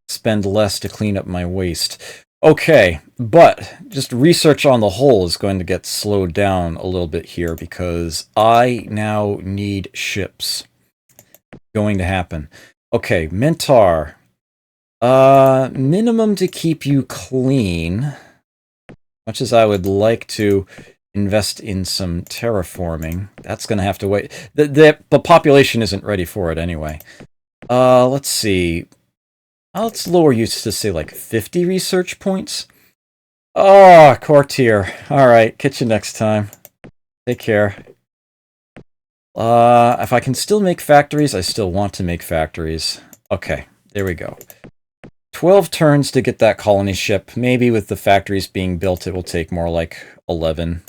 A: spend less to clean up my waste. Okay, but just research on the whole is going to get slowed down a little bit here because I now need ships. Going to happen. Okay, Mentar. Minimum to keep you clean. Much as I would like to invest in some terraforming, that's going to have to wait. The population isn't ready for it anyway. Let's see. Let's lower you to, say, like 50 research points. Oh, Courtier. Alright, catch you next time. Take care. If I can still make factories, I still want to make factories. Okay, there we go. 12 turns to get that colony ship. Maybe with the factories being built, it will take more like 11.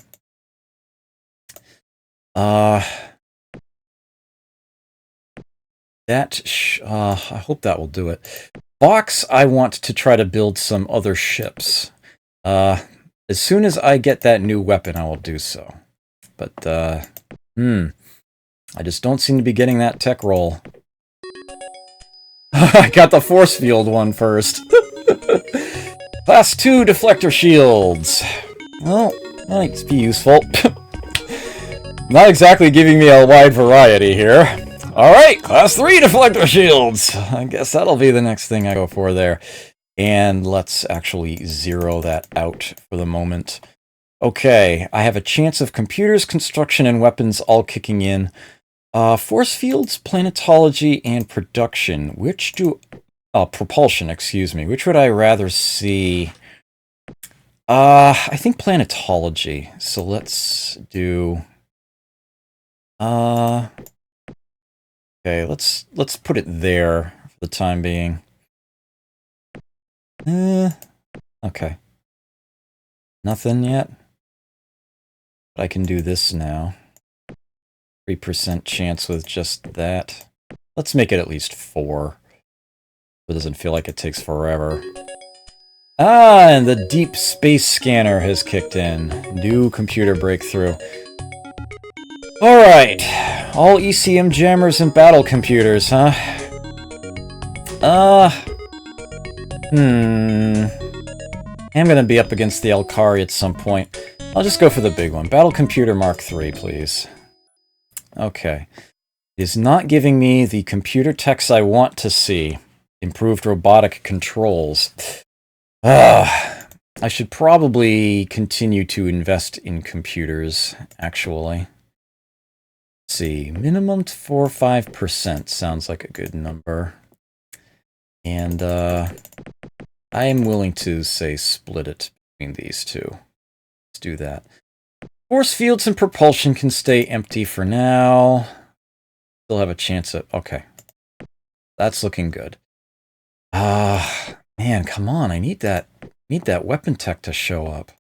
A: I hope that will do it. Box, I want to try to build some other ships. As soon as I get that new weapon, I will do so. But, I just don't seem to be getting that tech roll. I got the force field one first. Class 2 deflector shields. Well, might be useful. Not exactly giving me a wide variety here. Alright, Class 3 deflector shields! I guess that'll be the next thing I go for there. And let's actually zero that out for the moment. Okay, I have a chance of computers, construction, and weapons all kicking in. Force fields, planetology, and production. Which do... propulsion, excuse me. Which would I rather see? I think planetology. So let's do... Okay, let's put it there for the time being. Okay. Nothing yet. But I can do this now. 3% chance with just that. Let's make it at least 4. It doesn't feel like it takes forever. Ah, and the deep space scanner has kicked in. New computer breakthrough. Alright. All ECM jammers and battle computers, huh? I'm gonna be up against the Alkari at some point. I'll just go for the big one. Battle computer Mark III, please. Okay. It is not giving me the computer techs I want to see. Improved robotic controls. I should probably continue to invest in computers, actually. Let's see. Minimum 4 or 5% sounds like a good number. And, I am willing to, say, split it between these two. Let's do that. Force fields and propulsion can stay empty for now. Still have a chance at... Okay. That's looking good. Man, come on. I need that weapon tech to show up.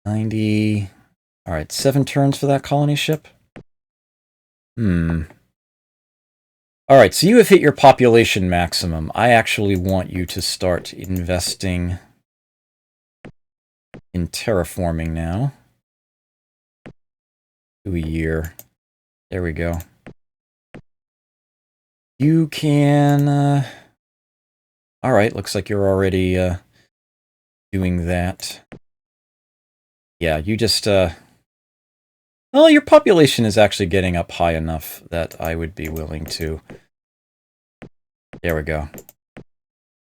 A: 90. All right, 7 turns for that colony ship. All right, so you have hit your population maximum. I actually want you to start investing in terraforming now. Do a year. There we go. You can... Alright, looks like you're already doing that. Yeah, you just... Well, your population is actually getting up high enough that I would be willing to... There we go.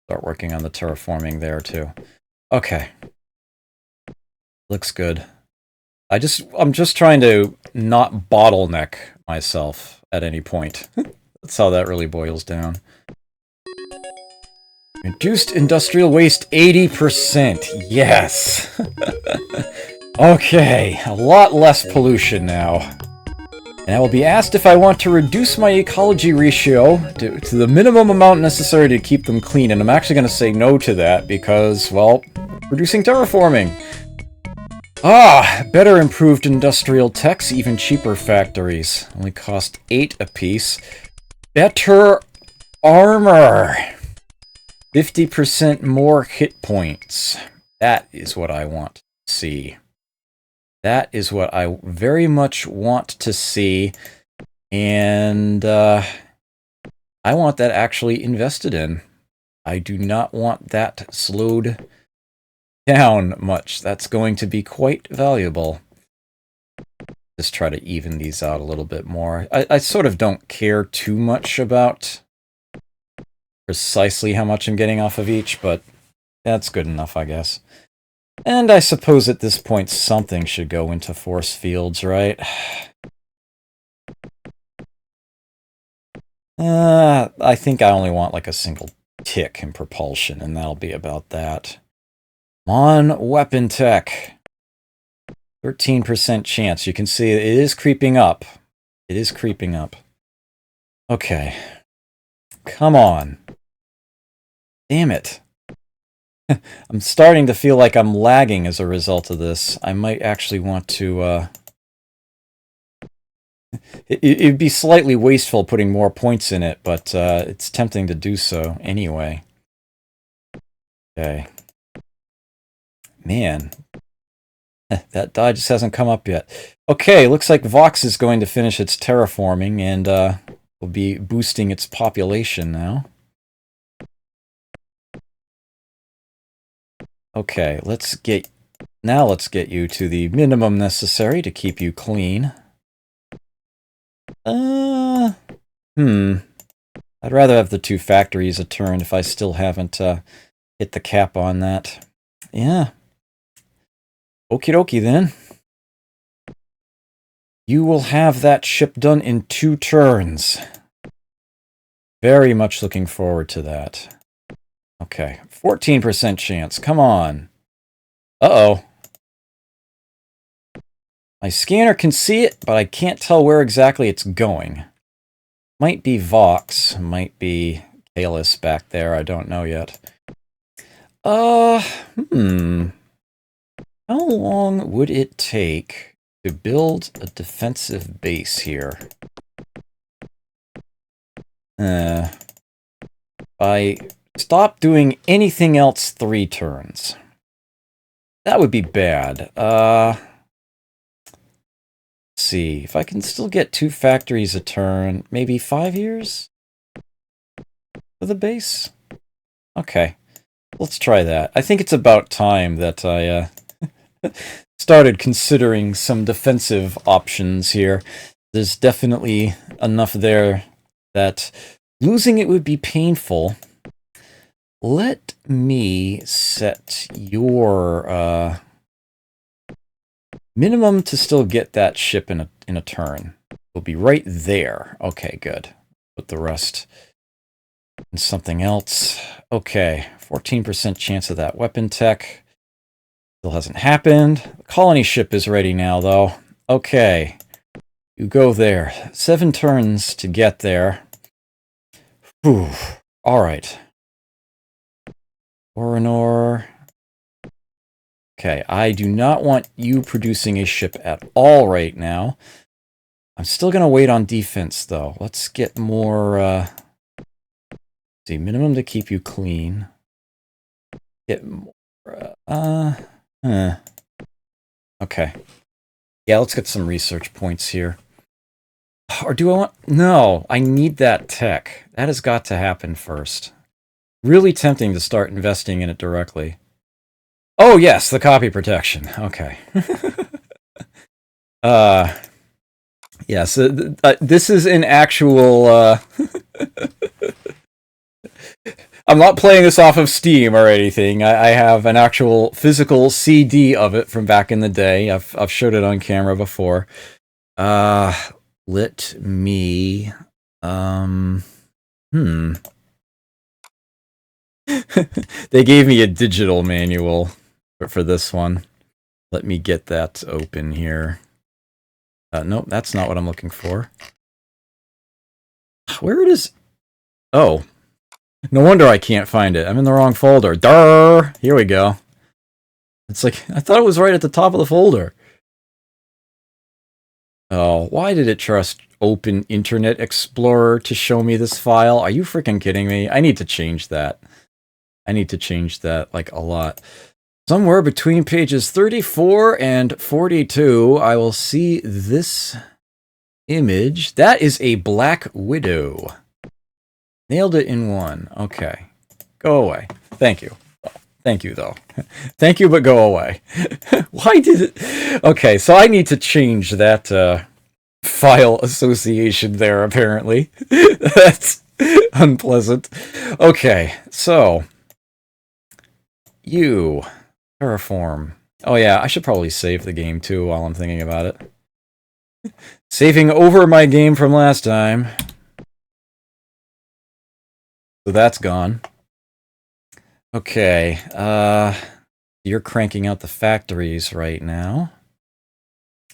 A: Start working on the terraforming there, too. Okay. Looks good. I'm just trying to not bottleneck myself at any point. That's how that really boils down. Reduced industrial waste 80%. Yes! Okay, a lot less pollution now. And I will be asked if I want to reduce my ecology ratio to the minimum amount necessary to keep them clean. And I'm actually going to say no to that because, well, reducing terraforming. Better improved industrial techs, even cheaper factories. Only cost 8 apiece. Better armor. 50% more hit points. That is what I want to see. That is what I very much want to see. And I want that actually invested in. I do not want that slowed down much. That's going to be quite valuable. Just try to even these out a little bit more. I sort of don't care too much about precisely how much I'm getting off of each, but that's good enough, I guess. And I suppose at this point something should go into force fields, right? I think I only want like a single tick in propulsion, and that'll be about that. On weapon tech. 13% chance. You can see it is creeping up. It is creeping up. Okay. Come on. Damn it. I'm starting to feel like I'm lagging as a result of this. I might actually want to... It'd be slightly wasteful putting more points in it, but it's tempting to do so anyway. Okay. Man. That die just hasn't come up yet. Okay, looks like Vox is going to finish its terraforming and will be boosting its population now. Okay, let's get you to the minimum necessary to keep you clean. I'd rather have the 2 factories a turn if I still haven't hit the cap on that. Yeah. Okie dokie then. You will have that ship done in 2 turns. Very much looking forward to that. Okay, 14% chance. Come on. Uh-oh. My scanner can see it, but I can't tell where exactly it's going. Might be Vox, might be Kalis back there, I don't know yet. How long would it take to build a defensive base here? I stop doing anything else 3 turns. That would be bad. Let's see, if I can still get 2 factories a turn, maybe 5 years for the base? Okay, let's try that. I think it's about time that I started considering some defensive options here. There's definitely enough there that losing it would be painful. Let me set your minimum to still get that ship in a turn. Will be right there. Okay, good. Put the rest in something else. Okay, 14% chance of that weapon tech. Still hasn't happened. The colony ship is ready now, though. Okay, you go there. 7 turns to get there. Whew. All right. Orinor. Okay, I do not want you producing a ship at all right now. I'm still going to wait on defense, though. Let's get more, see, minimum to keep you clean. Get more, okay. Yeah, let's get some research points here. Or do I want... No, I need that tech. That has got to happen first. Really tempting to start investing in it directly. Oh, yes, the copy protection. Okay. Yes, this is an actual... I'm not playing this off of Steam or anything. I have an actual physical CD of it from back in the day. I've showed it on camera before. Let me... They gave me a digital manual for this one. Let me get that open here. Nope, that's not what I'm looking for. Where it is... Oh. No wonder I can't find it. I'm in the wrong folder. Durr! Here we go. It's like, I thought it was right at the top of the folder. Oh, why did it trust Open Internet Explorer to show me this file? Are you freaking kidding me? I need to change that. I need to change that, like, a lot. Somewhere between pages 34 and 42, I will see this image. That is a Black Widow. Nailed it in one. Okay. Go away. Thank you. Thank you, though. Thank you, but go away. Why did it... Okay, so I need to change that file association there, apparently. That's unpleasant. Okay, so... You... Terraform. Oh yeah, I should probably save the game, too, while I'm thinking about it. Saving over my game from last time. So that's gone. Okay, you're cranking out the factories right now.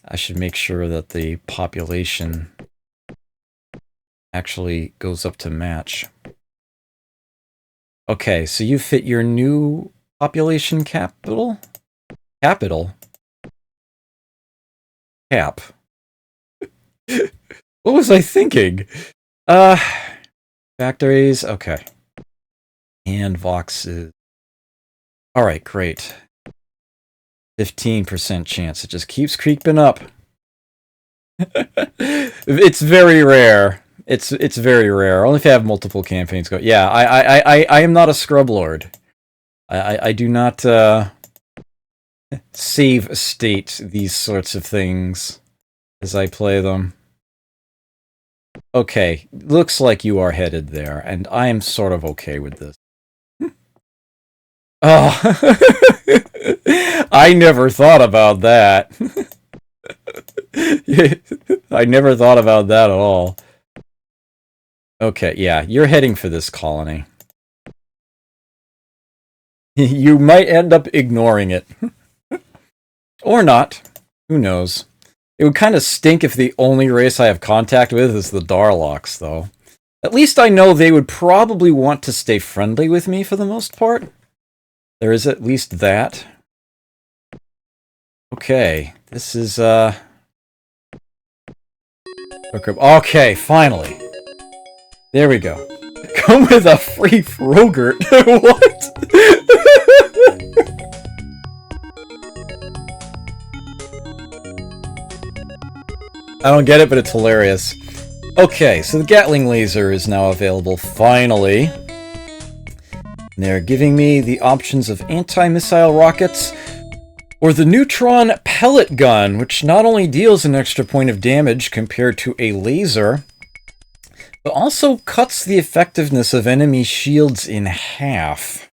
A: I should make sure that the population actually goes up to match. Okay, so you fit your new population capital? Capital? Cap. What was I thinking? Factories, okay. And Voxes. Alright, great. 15% chance. It just keeps creeping up. It's very rare. It's very rare. Only if you have multiple campaigns go. Yeah, I am not a scrub lord. I do not save state these sorts of things as I play them. Okay, looks like you are headed there, and I am sort of okay with this. Oh, I never thought about that. I never thought about that at all. Okay, yeah, you're heading for this colony. You might end up ignoring it. Or not. Who knows? It would kind of stink if the only race I have contact with is the Darlocks, though. At least I know they would probably want to stay friendly with me for the most part. There is at least that. Okay, this is, okay, finally. There we go. Come with a free Frogurt. What? I don't get it, but it's hilarious. Okay, so the Gatling laser is now available, finally. And they're giving me the options of anti-missile rockets or the neutron pellet gun, which not only deals an extra point of damage compared to a laser, but also cuts the effectiveness of enemy shields in half.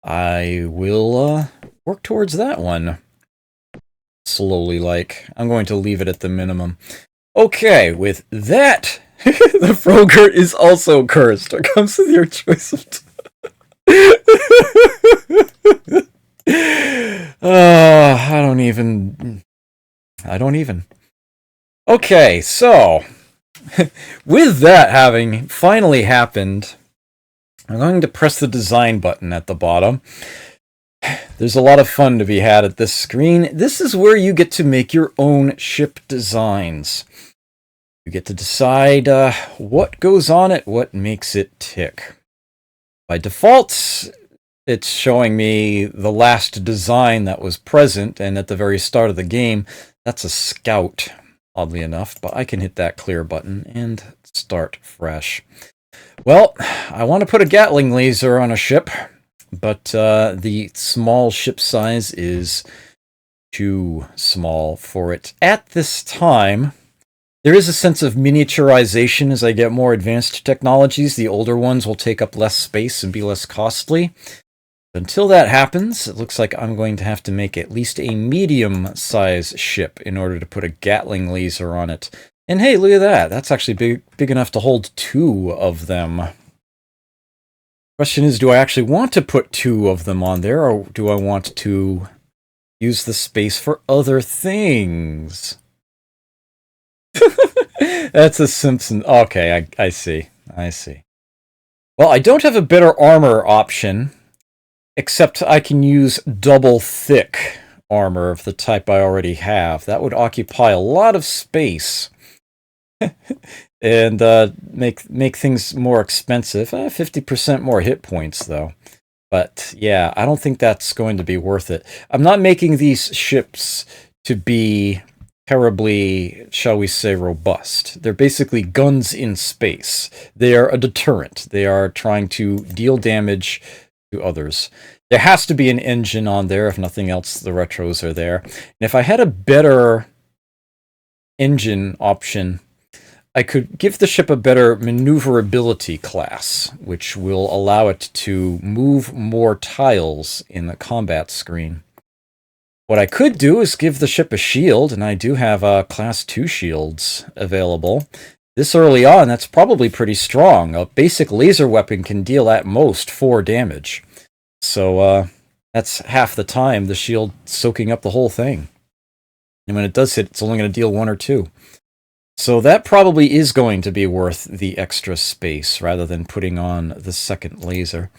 A: I will work towards that one. Slowly, like. I'm going to leave it at the minimum. Okay, with that, the Frogurt is also cursed. It comes with your choice of... I don't even... Okay, so... with that having finally happened, I'm going to press the design button at the bottom. There's a lot of fun to be had at this screen. This is where you get to make your own ship designs. You get to decide what goes on it, what makes it tick. By default, it's showing me the last design that was present, and at the very start of the game, that's a scout, oddly enough, but I can hit that clear button and start fresh. Well, I want to put a Gatling laser on a ship, but the small ship size is too small for it at this time. There is a sense of miniaturization as I get more advanced technologies. The older ones will take up less space and be less costly. Until that happens, it looks like I'm going to have to make at least a medium-sized ship in order to put a Gatling laser on it. And hey, look at that. That's actually big enough to hold 2 of them. Question is, do I actually want to put 2 of them on there, or do I want to use the space for other things? That's a Simpson. Okay, I see. I see. Well, I don't have a better armor option, except I can use double thick armor of the type I already have. That would occupy a lot of space and make things more expensive. 50% more hit points, though. But yeah, I don't think that's going to be worth it. I'm not making these ships to be terribly, shall we say, robust. They're basically guns in space. They are a deterrent. They are trying to deal damage to others. There has to be an engine on there. If nothing else, the retros are there. And if I had a better engine option, I could give the ship a better maneuverability class, which will allow it to move more tiles in the combat screen. What I could do is give the ship a shield, and I do have Class 2 shields available. This early on, that's probably pretty strong. A basic laser weapon can deal at most 4 damage. So that's half the time the shield soaking up the whole thing. And when it does hit, it's only going to deal 1 or 2. So that probably is going to be worth the extra space, rather than putting on the second laser.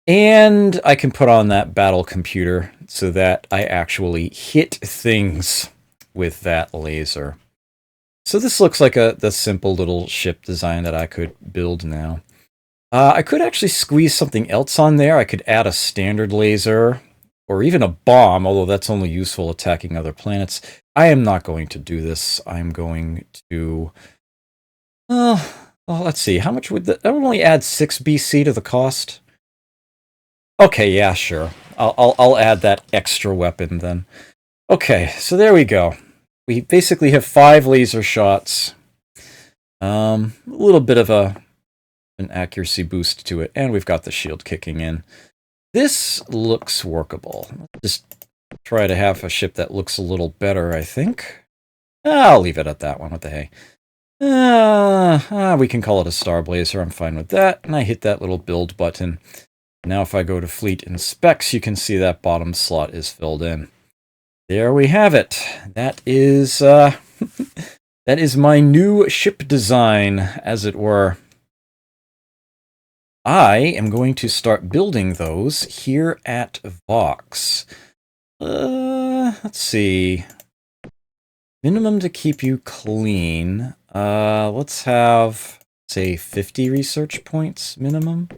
A: And I can put on that battle computer so that I actually hit things with that laser. So this looks like the simple little ship design that I could build now. I could actually squeeze something else on there. I could add a standard laser, or even a bomb, although that's only useful attacking other planets. I am not going to do this. I'm going to... well, let's see. How much would that would only add 6 BC to the cost? Okay, yeah, sure. I'll add that extra weapon then. Okay, so there we go. We basically have 5 laser shots. A little bit of an accuracy boost to it, and we've got the shield kicking in. This looks workable. Let's just try to have a ship that looks a little better, I think. I'll leave it at that one. What the hey? We can call it a Star Blazer. I'm fine with that. And I hit that little build button. Now if I go to Fleet and Specs, you can see that bottom slot is filled in. There we have it. That is that is my new ship design, as it were. I am going to start building those here at Vox. Let's see. Minimum to keep you clean. Let's have, say, 50 research points minimum.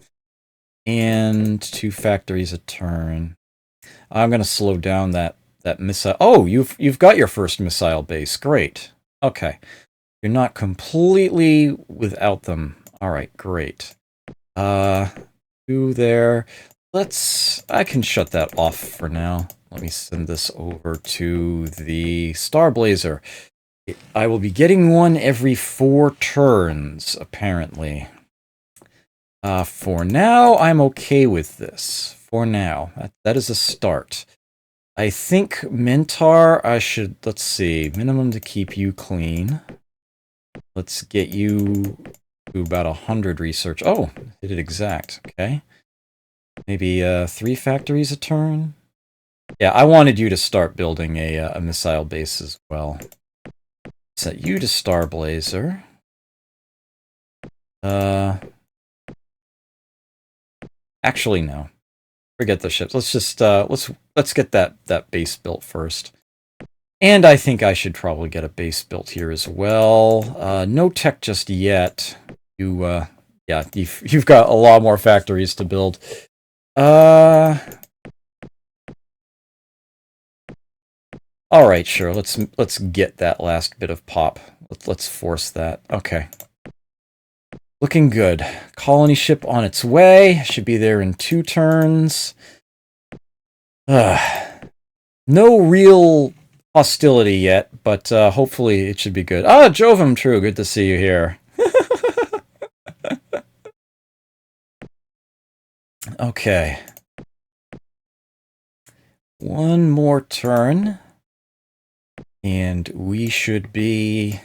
A: And 2 factories a turn. I'm going to slow down that missile. Oh, you've got your first missile base. Great. Okay. You're not completely without them. All right, great. 2 there. I can shut that off for now. Let me send this over to the Star Blazer. I will be getting one every 4 turns, apparently. For now, I'm okay with this. For now. That is a start. I think Mentar, let's see, minimum to keep you clean. Let's get you to about 100 research. Oh, hit it exact. Okay. Maybe 3 factories a turn? Yeah, I wanted you to start building a missile base as well. Set you to Star Blazer. Actually, no. Forget the ships. Let's just let's get that base built first. And I think I should probably get a base built here as well. No tech just yet. Yeah, you've got a lot more factories to build. All right, sure. Let's get that last bit of pop. Let's force that. Okay. Looking good. Colony ship on its way. Should be there in 2 turns. No real hostility yet, but hopefully it should be good. Ah, Jovem, true. Good to see you here. Okay. One more turn. And we should be...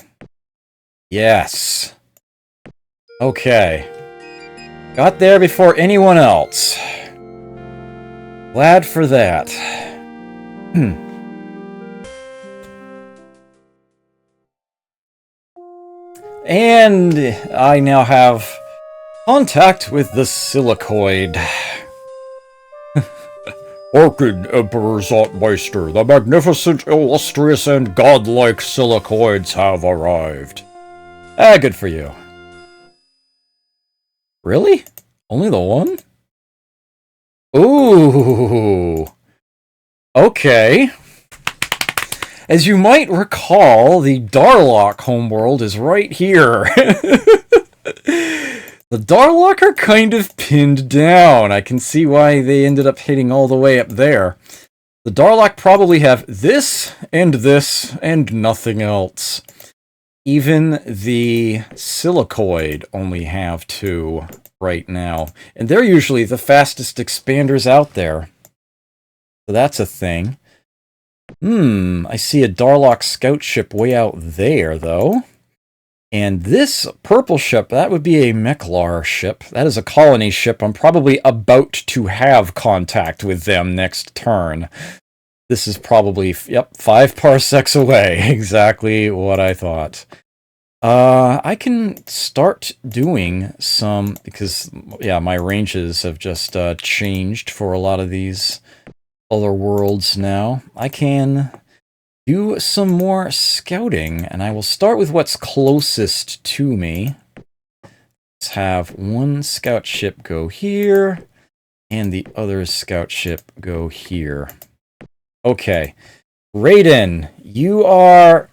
A: Yes. Okay. Got there before anyone else. Glad for that. And I now have contact with the Silicoid. Hearken, Emperor Zotmeister, the magnificent, illustrious, and godlike Silicoids have arrived. Ah, good for you. Really? Only the one? Ooh. Okay. As you might recall, the Darlock homeworld is right here. The Darlock are kind of pinned down. I can see why they ended up hitting all the way up there. The Darlock probably have this, and nothing else. Even the Silicoid only have 2 right now. And they're usually the fastest expanders out there. So that's a thing. I see a Darlock scout ship way out there, though. And this purple ship, that would be a Meklar ship. That is a colony ship. I'm probably about to have contact with them next turn. This is probably, yep, 5 parsecs away. Exactly what I thought. I can start doing some, because, yeah, my ranges have just changed for a lot of these other worlds now. I can do some more scouting, and I will start with what's closest to me. Let's have one scout ship go here, and the other scout ship go here. Okay. Raiden, you are...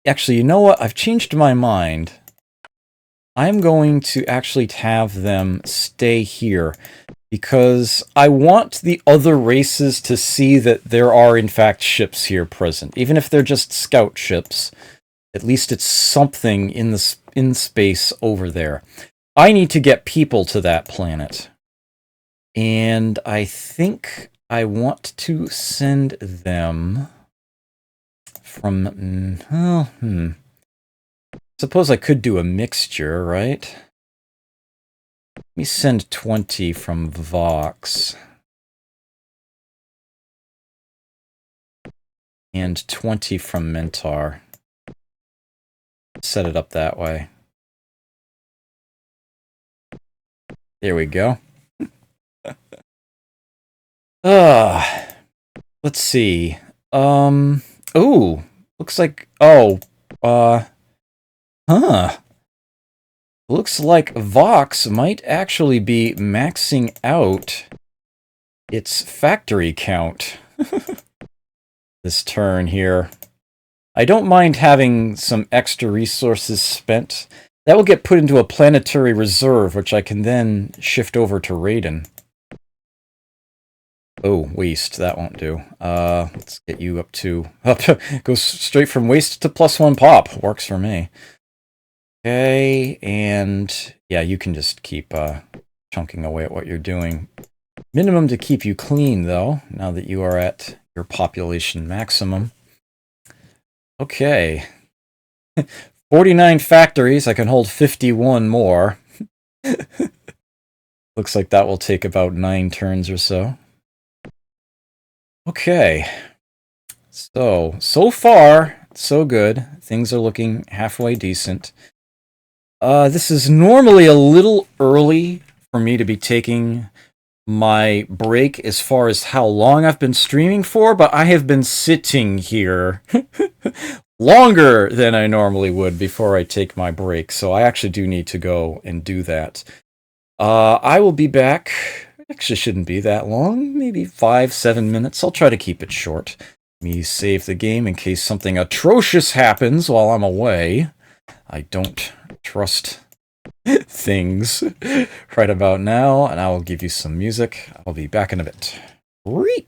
A: Actually, you know what? I've changed my mind. I'm going to actually have them stay here, because I want the other races to see that there are, in fact, ships here present. Even if they're just scout ships, at least it's something in space over there. I need to get people to that planet. And I think I want to send them from... Suppose I could do a mixture, right? Let me send 20 from Vox. And 20 from Mentar. Set it up that way. There we go. Let's see. Ooh, looks like... Looks like Vox might actually be maxing out its factory count this turn here. I don't mind having some extra resources spent. That will get put into a planetary reserve, which I can then shift over to Raiden. Oh, waste. That won't do. Let's get you up to... Go straight from waste to +1 pop. Works for me. Okay, and yeah, you can just keep chunking away at what you're doing. Minimum to keep you clean, though, now that you are at your population maximum. Okay. 49 factories. I can hold 51 more. Looks like that will take about 9 turns or so. Okay. So far, so good. Things are looking halfway decent. This is normally a little early for me to be taking my break as far as how long I've been streaming for, but I have been sitting here longer than I normally would before I take my break, so I actually do need to go and do that. I will be back. Actually, shouldn't be that long. Maybe 5-7 minutes. I'll try to keep it short. Me save the game in case something atrocious happens while I'm away. I don't trust things right about now, and I will give you some music. I'll be back in a bit. Great.